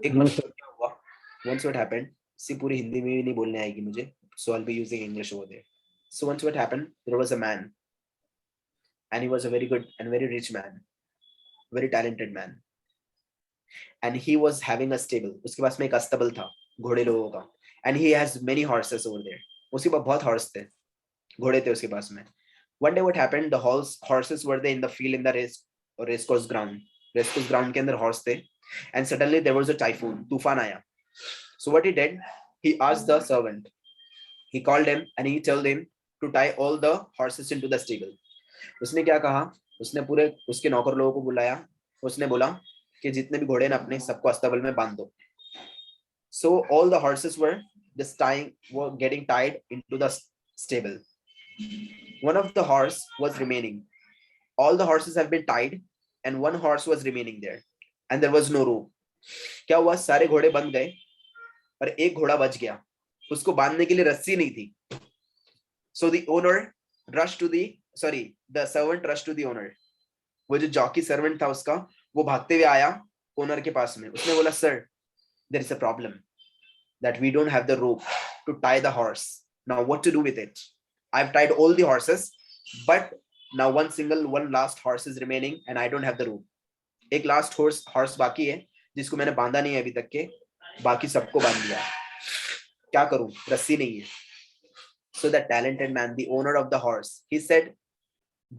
एक मतलब क्या हुआ, once what happened, सी पूरी हिंदी में भी नहीं बोलने आएगी मुझे, so I'll be using English over there. So once what happened, there was a man, and he was a very good and very rich man, very talented man, and he was having a stable. उसके पास में एक अस्तबल था घोड़े लोगों का, and he has many horses over there. उसके पास बहुत हॉर्स थे, घोड़े थे उसके पास में। One day what happened, the horses were there in the field, in the race course ground. Race course ground के अंदर horse थे, and suddenly there was a typhoon, तूफान आया। So what he did, he asked the servant, he called him and he told him to tie all the horses into the stable. उसने क्या कहा, उसने पूरे उसके नौकर लोगों को बुलाया, उसने बोला कि जितने भी घोड़े हैं अपने सबको अस्तबल में बांध दो। So all the horses were getting tied into the stable. One of the horse was remaining. All the horses have been tied and one horse was remaining there, and there was no rope. क्या हुआ, सारे घोड़े बंध गए और एक घोड़ा बच गया, उसको बांधने के लिए रस्सी नहीं थी। So the owner rushed to the sorry, the servant rushed to the owner. वो जो जॉकी सर्वेंट था उसका, वो भागते हुए आया ओनर के पास में. उसने बोला, sir, there is a problem that we don't have the rope to tie the horse. Now what to do with it? I've tied all the horses, but now one last horse is remaining and I don't have the rope. एक last horse बाकी है जिसको मैंने बांधा नहीं है अभी तक के, बाकी सबको बांध दिया. क्या करूं, रस्सी नहीं है. So the talented man, the owner of the horse, he said,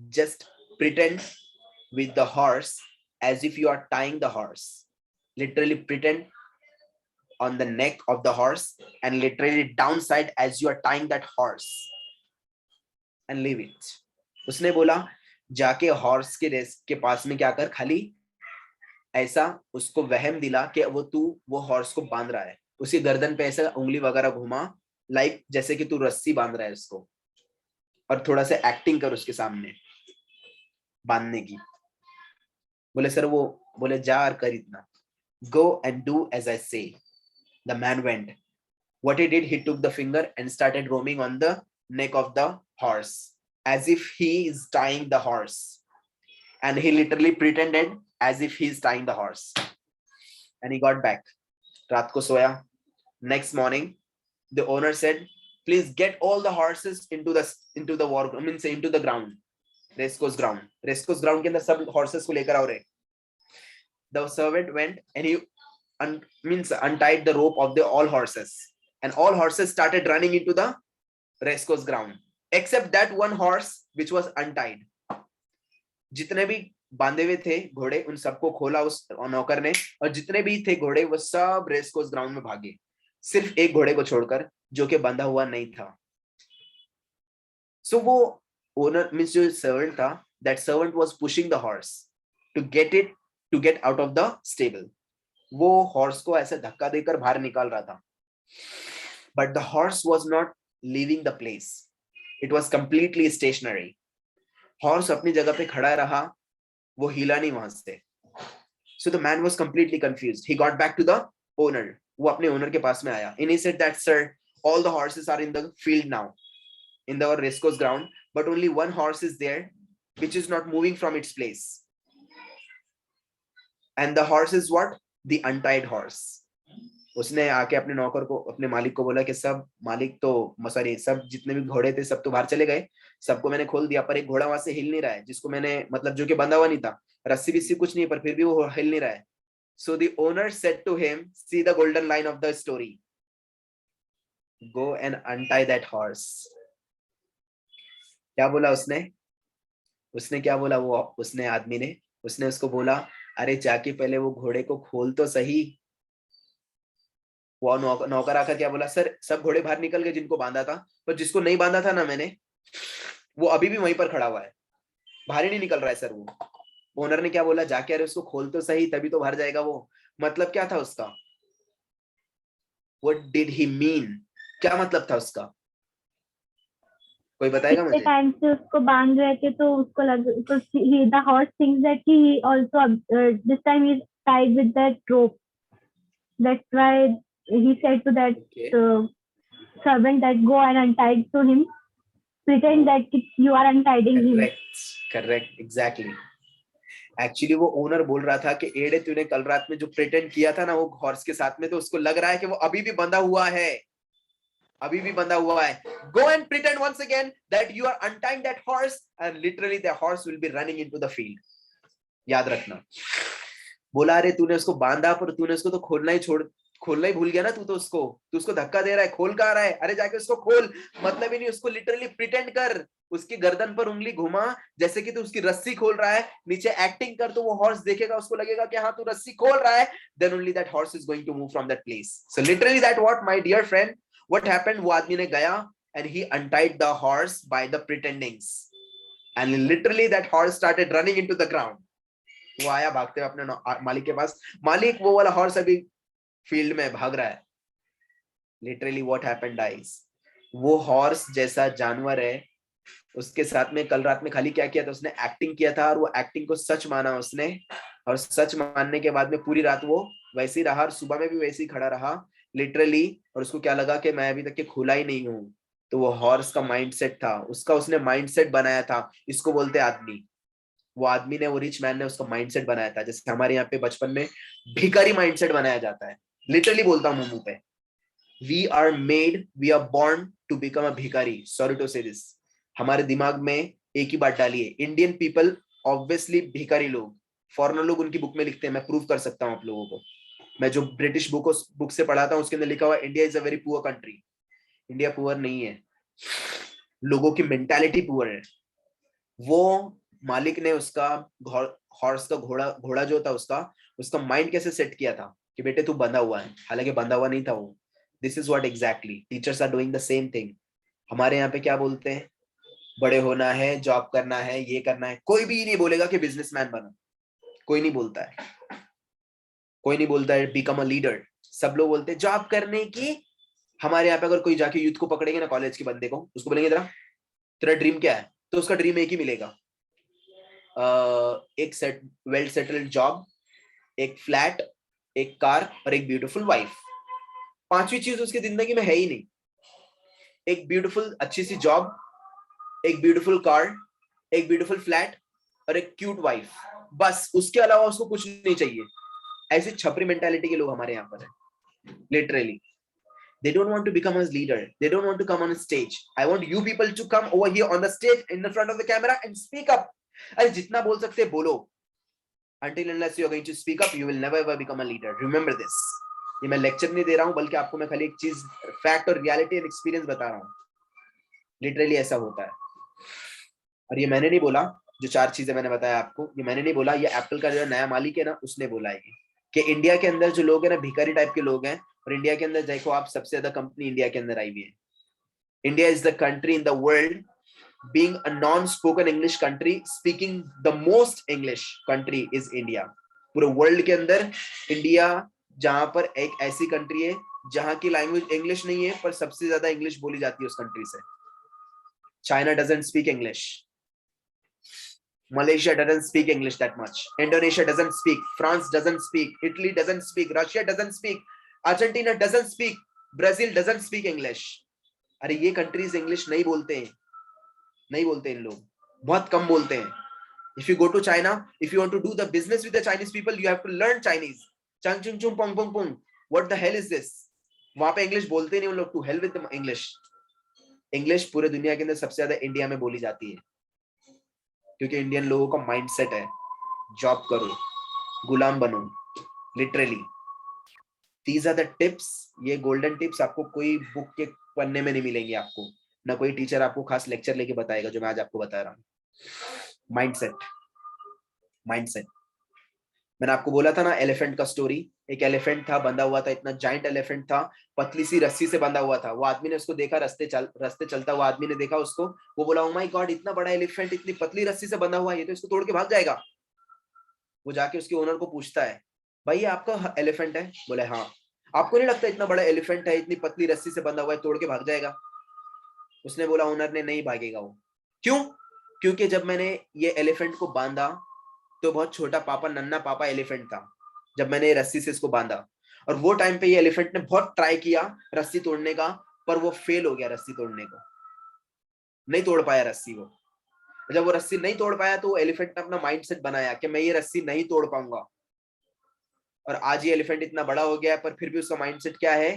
just pretend with the horse as if you are tying the horse. Literally pretend on the neck of the horse and literally downside as you are tying that horse and leave it. उसने बोला, जाके horse के race के पास में क्या कर, खाली ऐसा उसको वहम दिला कि वो हॉर्स को बांध रहा है. उसकी गर्दन पे ऐसा उंगली वगैरह घुमा, लाइक जैसे कि तू रस्सी बांध रहा है उसको, और थोड़ा सा एक्टिंग कर उसके सामने बांधने की. बोले सर, वो बोले जा और कर इतना. Go and do as I say. The man went. What he did, he took the finger and started roaming on the neck of the horse as if he is tying the horse. And he literally pretended as if he is tying the horse. And he got back. रात को सोया. Next morning, the owner said, please get all the horses into the war, I mean say into the ground. Racecourse ground. Racecourse ground के अंदर सब horses को लेकर आओ रे. The servant went and he untied the rope of all horses, and all horses started running into the racecourse ground except that one horse which was untied. जितने भी बांधे हुए थे घोड़े, उन सबको खोला उस नौकर ने, और जितने भी थे घोड़े वो सब रेसकोर्स ग्राउंड में भागे, सिर्फ एक घोड़े को छोड़कर जो कि बंधा हुआ नहीं था. So वो ओनर मींस जो सर्वेंट था, that servant was pushing the horse to get out of the stable. वो हॉर्स को ऐसे धक्का देकर बाहर निकाल रहा था. But the horse was not leaving the place. It was completely stationary. Horse अपनी जगह पे खड़ा रहा, वो हिला नहीं वहां से. So the man was completely confused. He got back to the owner. वो अपने ओनर के पास में आया. And he said that, sir, all the horses are in the field now, in the racecourse ground, but only one horse is there, which is not moving from its place. And the horse is what? The untied horse. उसने आके अपने नौकर को, अपने मालिक को बोला कि सब मालिक तो सॉरी, सब जितने भी घोड़े थे सब तो बाहर चले गए, सबको मैंने खोल दिया, पर एक घोड़ा वहां से हिल नहीं रहा है, जिसको मैंने मतलब जो कि बंधा हुआ नहीं था, रस्सी बिस्सी कुछ नहीं, पर फिर भी वो हिल नहीं रहा है. So the owner said to him, see the golden line of the story, go and untie that horse. क्या बोला उसने क्या बोला वो उसने आदमी ने, उसने उसको बोला, अरे जाके पहले वो घोड़े को खोल तो सही. वो नौकर आकर क्या बोला, सर सब घोड़े बाहर निकल गए जिनको बांधा था, पर जिसको नहीं बांधा था ना मैंने, वो अभी भी वहीं पर खड़ा हुआ है, बाहर ही नहीं निकल रहा है सर. वो ओनर ने क्या बोला, जाके अरे उसको खोल तो सही, तभी तो बाहर जाएगा वो. मतलब क्या था उसका? What did he mean? क्या मतलब था उसका? कोई बताएगा मुझे? टाइम से उसको बांध रहे थे तो उसको the horse thinks that he also this time is tied with that rope. That's why he said to that servant that go and untie to him, pretend that you are untying him. Correct, exactly. Actually वो owner बोल रहा था कि एड़े तूने कल रात में जो प्रिटेंड किया था ना वो हॉर्स के साथ में, तो उसको लग रहा है कि वो अभी भी बंधा हुआ है, अभी भी बंधा हुआ है. Go and pretend once again that you are untying that horse and literally the horse will be running into the field. याद रखना. बोला अरे तूने उसको बांधा, पर तूने उसको तो खोलना ही भूल गया ना. तू उसको धक्का दे रहा है, खोल कहाँ रहा है? अरे जाके उसको खोल. मतलब ही नहीं, उसको लिटरली प्रिटेंड कर, उसकी गर्दन पर उंगली घुमा जैसे कि तू उसकी रस्सी खोल रहा है, नीचे एक्टिंग कर, तो वो हॉर्स देखेगा, उसको लगेगा कि हाँ तू रस्सी खोल रहा है. Then only that horse is going to move from that place. So literally that what, my dear friend, what happened? वो आदमी ने गया and he untied the horse by the pretendings, and literally that horse started running into the ground. वो आया भागते हुए अपने मालिक के पास. मालिक, वो वाला हॉर्स अभी फील्ड में भाग रहा है. लिटरली व्हाट हैपेंड गाइस, वो हॉर्स जैसा जानवर है, उसके साथ में कल रात में खाली क्या किया था, उसने एक्टिंग किया था, और वो एक्टिंग को सच माना उसने, और सच मानने के बाद में पूरी रात वो वैसे ही रहा, और सुबह में भी वैसे ही खड़ा रहा लिटरली. और उसको क्या लगा कि मैं अभी तक के खुला ही नहीं हूं, तो वो हॉर्स का माइंडसेट था, उसका उसने माइंडसेट बनाया था, इसको बोलते हैं आदमी। वो आदमी ने, वो रिच मैन ने उसका माइंडसेट बनाया था, जैसे हमारे यहाँ पे बचपन में भिखारी माइंडसेट बनाया जाता है। लिटरली बोलता हूँ मुंह पे, we are made, we are born to become a भिखारी, सॉरी टू से दिस। हमारे दिमाग में एक ही बात डाली है, इंडियन पीपल ऑब्वियसली भिखारी लोग। फॉरेनर लोग उनकी बुक में लिखते हैं, मैं प्रूव कर सकता हूँ आप लोगों को। मैं जो ब्रिटिश बुक से पढ़ाता हूँ उसके अंदर लिखा हुआ India is a very poor country. India poor नहीं है, लोगों की मेंटालिटी पुअर है। वो मालिक ने उसका हॉर्स का घोड़ा जो था उसका माइंड कैसे सेट किया था कि बेटे तू बंधा हुआ है, हालांकि बंधा हुआ नहीं था वो। This is what exactly teachers are doing the same thing. हमारे यहाँ पे क्या बोलते हैं, बड़े होना है, जॉब करना है, ये करना है। कोई भी नहीं बोलेगा कि बिजनेसमैन बनो, कोई नहीं बोलता है, कोई नहीं बोलता है बिकम अ लीडर। सब लोग बोलते हैं जॉब करने की। हमारे यहाँ पे अगर कोई जाके यूथ को पकड़ेंगे ना, कॉलेज के बंदे को, उसको बोलेंगे तेरा ड्रीम क्या है, तो उसका ड्रीम एक ही मिलेगा, एक वेल सेटल्ड जॉब, एक फ्लैट, एक कार और एक ब्यूटीफुल वाइफ। पांचवी चीज उसकी जिंदगी में है ही नहीं। एक ब्यूटीफुल अच्छी सी जॉब, एक ब्यूटीफुल कार, एक ब्यूटीफुल फ्लैट और एक क्यूट वाइफ, बस उसके अलावा उसको कुछ नहीं चाहिए। ऐसी छपरी मेंटालिटी के लोग हमारे यहाँ पर है। Literally they don't want to become a leader, they don't want to come on a stage. I want you people to come over here on the stage in the front of the camera and speak up. अरे जितना बोल सकते हैं बोलो। Until unless you are going to speak up, you will never ever become a leader. Remember this. ये मैं lecture नहीं दे रहा हूँ, बल्कि आपको मैं खाली एक चीज, फैक्ट और रियलिटी एंड एक्सपीरियंस बता रहा हूँ। लिटरली ऐसा होता है। और ये मैंने नहीं बोला, जो 4 चीजें मैंने बताया आपको, ये मैंने नहीं बोला, ये एप्पल का जो नया मालिक है ना, उसने बोला है कि इंडिया के अंदर जो लोग हैं ना, भिखारी टाइप के लोग हैं। और इंडिया के अंदर देखो आप, सबसे ज्यादा कंपनी इंडिया के अंदर आई हुई है। India is the country in the world, being a non spoken English country, speaking the most English country is India. पूरे वर्ल्ड के अंदर इंडिया, जहां पर एक ऐसी कंट्री है जहां की लैंग्वेज इंग्लिश नहीं है, पर सबसे ज्यादा इंग्लिश बोली जाती है उस कंट्री से। China doesn't speak English, Malaysia doesn't speak English that much. Indonesia doesn't speak. France doesn't speak. Italy doesn't speak. Russia doesn't speak. Argentina doesn't speak. Brazil doesn't speak English. अरे ये countries English नहीं बोलते हैं, नहीं बोलते इन लोग, बहुत कम बोलते हैं। If you go to China, if you want to do the business with the Chinese people, you have to learn Chinese. Chang chung chung pong pong pong. What the hell is this? वहां पे English बोलते नहीं उन लोग। To hell with the English. English पूरे दुनिया के अंदर सबसे ज्यादा इंडिया में बोली जाती है, क्योंकि इंडियन लोगों का माइंडसेट है जॉब करो, गुलाम बनो। Literally these are the tips. ये गोल्डन टिप्स आपको कोई बुक के पन्ने में नहीं मिलेंगे, आपको ना कोई टीचर आपको खास लेक्चर लेके बताएगा, जो मैं आज आपको बता रहा हूँ। Mindset, mindset. मैंने आपको बोला था ना एलिफेंट का स्टोरी। एक एलिफेंट था, बंधा हुआ था, इतना जाइंट एलिफेंट था, पतली सी रस्सी से बंधा हुआ था। वो आदमी ने उसको देखा, रास्ते चलता हुआ आदमी ने देखा उसको, वो बोला, ओ माय गॉड, इतना बड़ा एलिफेंट इतनी पतली रस्सी से बंधा हुआ है, ये तो इसको तोड़ के भाग जाएगा। वो जाके उसके ओनर को पूछता है, भाई ये आपका एलिफेंट है? बोले हाँ। आपको नहीं लगता इतना बड़ा एलिफेंट है, इतनी पतली रस्सी से बंधा हुआ है, तोड़ के भाग जाएगा? उसने बोला, ओनर ने, नहीं भागेगा वो। क्यों? क्योंकि जब मैंने ये एलिफेंट को बांधा तो बहुत छोटा पापा, नन्ना पापा एलिफेंट था जब मैंने रस्सी से इसको बांधा। और वो टाइम पे ये एलिफेंट ने बहुत ट्राई किया रस्सी तोड़ने का, पर वो फेल हो गया रस्सी तोड़ने को, नहीं तोड़ पाया रस्सी वो। जब वो रस्सी नहीं तोड़ पाया तो वो एलिफेंट ने अपना माइंडसेट बनाया कि मैं ये रस्सी नहीं तोड़ पाऊंगा। और आज ये एलिफेंट इतना बड़ा हो गया, पर फिर भी उसका माइंडसेट क्या है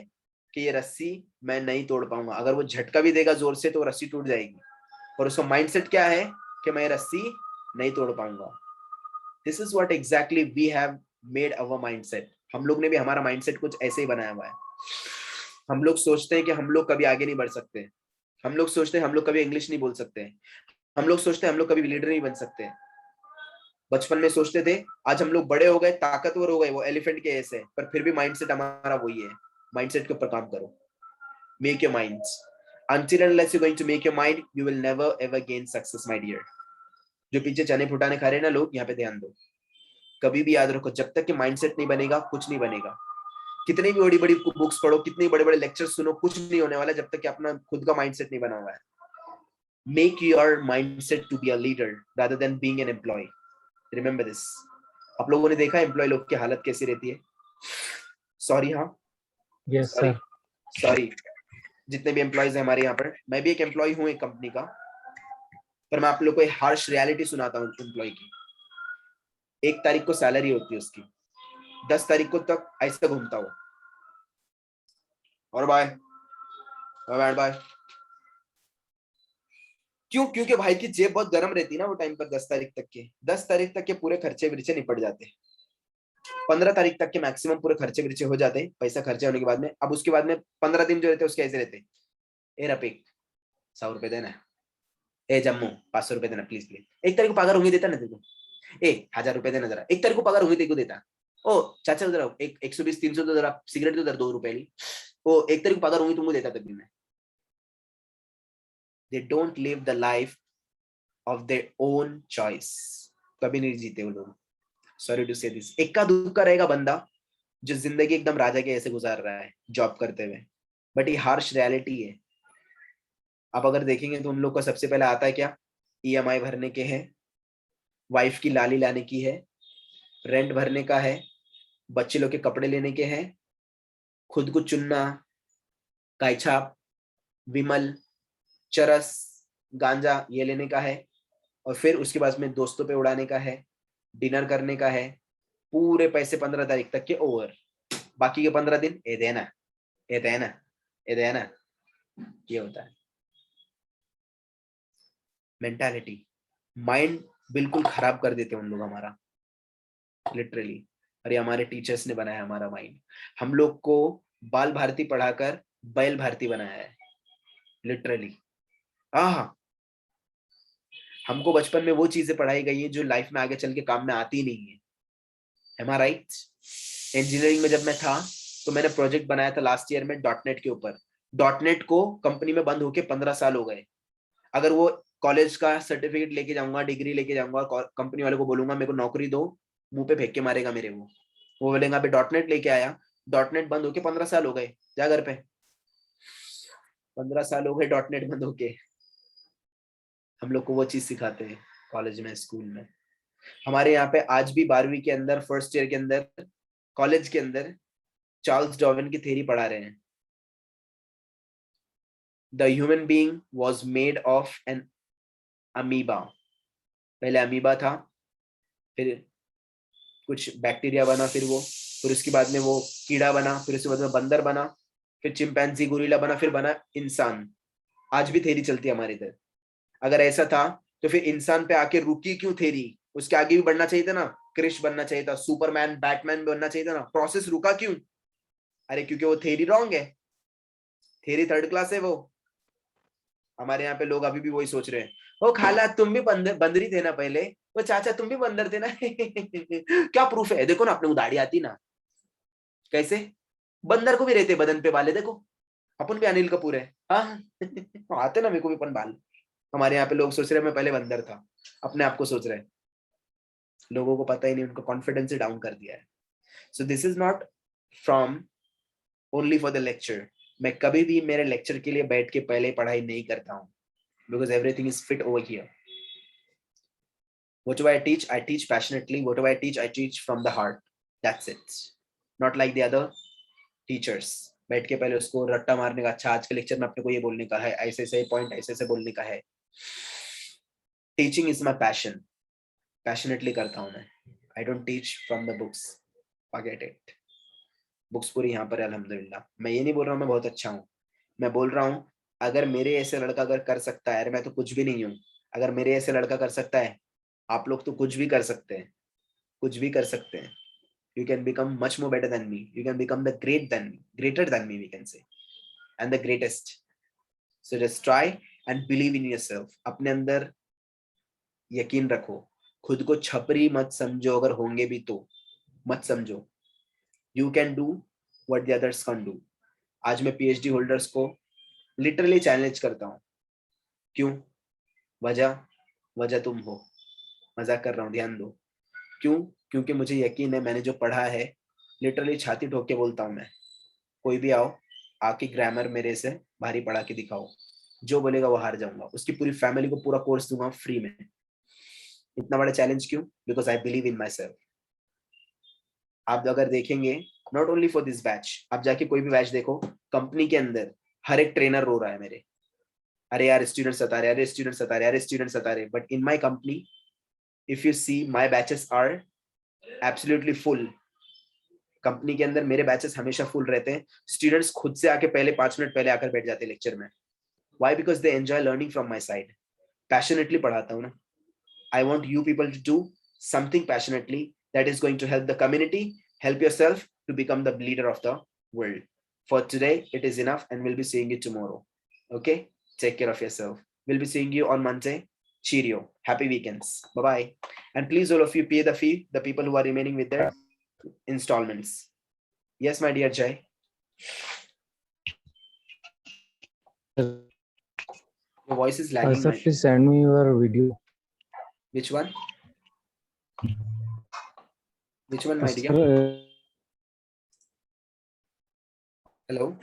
कि ये रस्सी मैं नहीं तोड़ पाऊंगा। अगर वो झटका भी देगा जोर से तो रस्सी टूट जाएगी, और उसका माइंडसेट क्या है कि मैं रस्सी नहीं तोड़ पाऊंगा। This is what exactly we have made our mindset. हम लोग ने भी हमारा माइंडसेट कुछ ऐसे ही बनाया हुआ है। हम लोग सोचते हैं कि हम लोग कभी आगे नहीं बढ़ सकते, हम लोग सोचते हैं हम लोग कभी इंग्लिश नहीं बोल सकते, हम लोग सोचते हैं हम लोग कभी लीडर नहीं बन सकते। बचपन में सोचते थे, आज हम लोग बड़े हो गए, ताकतवर हो गए, वो एलिफेंट के ऐसे, पर फिर भी माइंडसेट हमारा वही है। माइंडसेट के ऊपर काम करो, make your minds. Until unless you're going to make your mind, you will never ever gain success, my dear. जो पीछे चने फुटाने खा रहे हैं ना लोग, यहाँ पे ध्यान दो। कभी भी याद रखो, जब तक कि माइंडसेट नहीं बनेगा कुछ नहीं बनेगा। कितनी भी बड़ी बड़ी बुक्स पढ़ो, कितने बड़े बड़े लेक्चर्स सुनो, कुछ नहीं होने वाला जब तक कि अपना खुद का माइंडसेट नहीं बना हुआ है। Make your mindset to be a leader rather than being an employee. Remember this. आप लोगों ने देखा एम्प्लॉय लोग की हालत कैसी रहती है? सॉरी, हाँ, Yes, sir. सॉरी, जितने भी एम्प्लॉयज हैं हमारे यहाँ पर, मैं भी एक एम्प्लॉय हूँ एक कंपनी का, पर मैं आप लोग को एक हार्श रियलिटी सुनाता हूँ एम्प्लॉय की। 1 तारीख को सैलरी होती है उसकी, 10 तारीख को तक ऐसे घूमता हुआ, और बाय बाय बाय। क्यों? क्योंकि भाई की जेब बहुत गर्म रहती है ना वो टाइम पर। 10 तारीख तक के, 10 तारीख तक के पूरे खर्चे विर्चे निपट जाते हैं। 15 तारीख तक के मैक्सिमम पूरे खर्चे विर्चे हो जाते हैं, पैसा खर्चा होने के बाद में। अब उसके बाद में 15 दिन जो रहते हैं उसके ऐसे रहते हैं, ए रफीक 100 रुपए देना, ए जम्मू 500 रुपए देना प्लीज प्लीज, 1 तारीख को पगार होंगी देता ना तेरे को, ए 1000 रुपए देना जरा, 1 तारीख को पगार होंगी तेरे को देता, ओ चाचा उधर एक 120 300 तो जरा सिगरेट तो उधर 2 रुपए ली, ओ 1 तारीख को पगार होंगी तुमको देता तभी मैं। They don't live the life of their own choice. कभी नहीं जीते वो लोग। Sorry to say this. इक्का दुक्का रहेगा बंदा जो जिंदगी एकदम राजा के ऐसे गुजार रहा है जॉब करते हुए, बट ये हार्श रियलिटी है। आप अगर देखेंगे तो उन लोग को सबसे पहले आता है क्या? EMI भरने के हैं, वाइफ की लाली लाने की है, रेंट भरने का है, बच्चे लोग के कपड़े लेने के हैं, खुद को चुनना, कायछाप, विमल, चरस, गांजा ये लेने का है, और फिर उसके बाद में दोस्तों पे उड़ाने का है, डिनर करने का है। पूरे पैसे 15 तारीख तक के ओवर, बाकी के 15 दिन ए देना ए देना ए देना, ये होता है मेंटालिटी। माइंड बिल्कुल खराब कर देते हैं उन लोग हमारा, लिटरली। अरे हमारे टीचर्स ने बनाया हमारा माइंड, हम लोग को बाल भारती पढ़ाकर बैल भारती बनाया है, लिटरली। हमको बचपन में वो चीजें पढ़ाई गई है जो लाइफ में आगे चल के काम में आती नहीं है। Am I right? इंजीनियरिंग में जब मैं था तो मैंने प्रोजेक्ट बनाया था लास्ट ईयर में डॉटनेट के ऊपर। डॉटनेट को कंपनी में बंद होके 15 साल हो गए। अगर वो कॉलेज का सर्टिफिकेट लेके जाऊंगा, डिग्री लेके जाऊंगा, कंपनी वाले को बोलूंगा मेरे को नौकरी दो, मुंह पे फेंक के मारेगा मेरे। वो बोलेगा अभी डॉटनेट लेके आया, डॉटनेट बंद होके 15 साल हो गए, जा घर पे। 15 साल हो गए डॉटनेट बंद होके। हम लोग को वो चीज सिखाते हैं कॉलेज में, स्कूल में। हमारे यहाँ पे आज भी 12वीं के अंदर, फर्स्ट ईयर के अंदर, कॉलेज के अंदर चार्ल्स डार्विन की थ्योरी पढ़ा रहे हैं। The human being was made of an amoeba. पहले अमीबा था, फिर कुछ बैक्टीरिया बना, फिर उसके बाद में वो कीड़ा बना, फिर उसके बाद में बंदर बना, फिर चिंपैंजी गोरिल्ला बना, फिर बना इंसान। आज भी थ्योरी चलती है हमारे इधर। अगर ऐसा था तो फिर इंसान पे आके रुकी क्यों थ्योरी? उसके आगे भी बढ़ना चाहिए था ना, क्रिश बनना चाहिए था, सुपरमैन बैटमैन बनना चाहिए था ना। प्रोसेस रुका क्यों? अरे क्योंकि वो थ्योरी रॉन्ग है, थ्योरी थर्ड क्लास है वो। हमारे यहाँ पे लोग अभी भी वही सोच रहे हैं, वो खाला तुम भी बंदरी थे ना पहले, वो चाचा तुम भी बंदर थे ना। क्या प्रूफ है? देखो ना अपने उदाड़ी आती ना, कैसे बंदर को भी रहते बदन पे बाल, देखो अपन भी अनिल कपूर है। हाँ आते ना मेरे को भी अपन बाल। हमारे यहाँ पे लोग सोच रहे हैं मैं पहले बंदर था, अपने आप को सोच रहे हैं। लोगों को पता ही नहीं, उनका कॉन्फिडेंस ही डाउन कर दिया है। So this is not from only for the lecture. मैं कभी भी मेरे लेक्चर के लिए बैठ के पहले पढ़ाई नहीं करता हूँ, because everything is fit over here. Whatever I teach passionately. Whatever I teach from the heart. That's it. Not like the other teachers. बैठ के पहले उसको रट्टा मारने का, अच्छा आज के लेक्चर में अपने को ये बोलने का है, ऐसे ऐसे पॉइंट ऐसे ऐसे बोलने का है। Teaching is my passion, passionately करता हूँ मैं। I don't teach from the books, forget it. Books पूरी यहाँ पर है अल्हम्दुलिल्लाह। मैं ये नहीं बोल रहा हूँ मैं बहुत अच्छा हूँ, मैं बोल रहा हूँ अगर मेरे ऐसे लड़का अगर कर सकता है, अरे मैं तो कुछ भी नहीं हूँ, अगर मेरे ऐसे लड़का कर सकता है, आप लोग तो कुछ भी कर सकते हैं, कुछ भी कर सकते हैं। You can become much more better than me. You can become the greater than me, we can say, and the greatest. So just try and believe in yourself. अपने अंदर यकीन रखो, खुद को छपरी मत समझो, अगर होंगे भी तो मत समझो। You can do what the others can't do. आज मैं PhD होल्डर्स को लिटरली चैलेंज करता हूँ। क्यों? वजह तुम हो। मजाक कर रहा हूँ, ध्यान दो। क्यों? क्योंकि मुझे यकीन है मैंने जो पढ़ा है, लिटरली छाती ठोक के बोलता हूँ मैं, कोई भी आओ आके ग्रामर मेरे से भारी पढ़ा के दिखाओ, जो बोलेगा वो हार जाऊंगा। उसकी पूरी फैमिली को पूरा कोर्स दूंगा फ्री में। इतना बड़ा चैलेंज क्यों? Because I believe in my self. आप अगर देखेंगे, not only for this batch, आप जाके कोई भी बैच देखो, कंपनी के अंदर हर एक ट्रेनर रो रहा है मेरे, अरे यार स्टूडेंट सता रहे, अरे स्टूडेंट सता रहे, अरे स्टूडेंट सता रहे. But in my company if you see my batches are absolutely full. Company के अंदर मेरे बैचेस हमेशा फुल रहते हैं. स्टूडेंट्स खुद से आके पहले 5 मिनट पहले आकर बैठ जाते हैं लेक्चर में. Why? Because they enjoy learning from my side. Passionately पढ़ाता हूँ ना. I want you people to do something passionately that is going to help the community, help yourself to become the leader of the world. For today, it is enough, and we'll be seeing you tomorrow. Okay? Take care of yourself. We'll be seeing you on Monday. Cheerio. Happy weekends. Bye-bye. And please, all of you, pay the fee, the people who are remaining with their installments. Yes, my dear Jai. Your voice is lagging. Sir, my- please send me your video. Which one? Which one, my dear? Sir, Hello?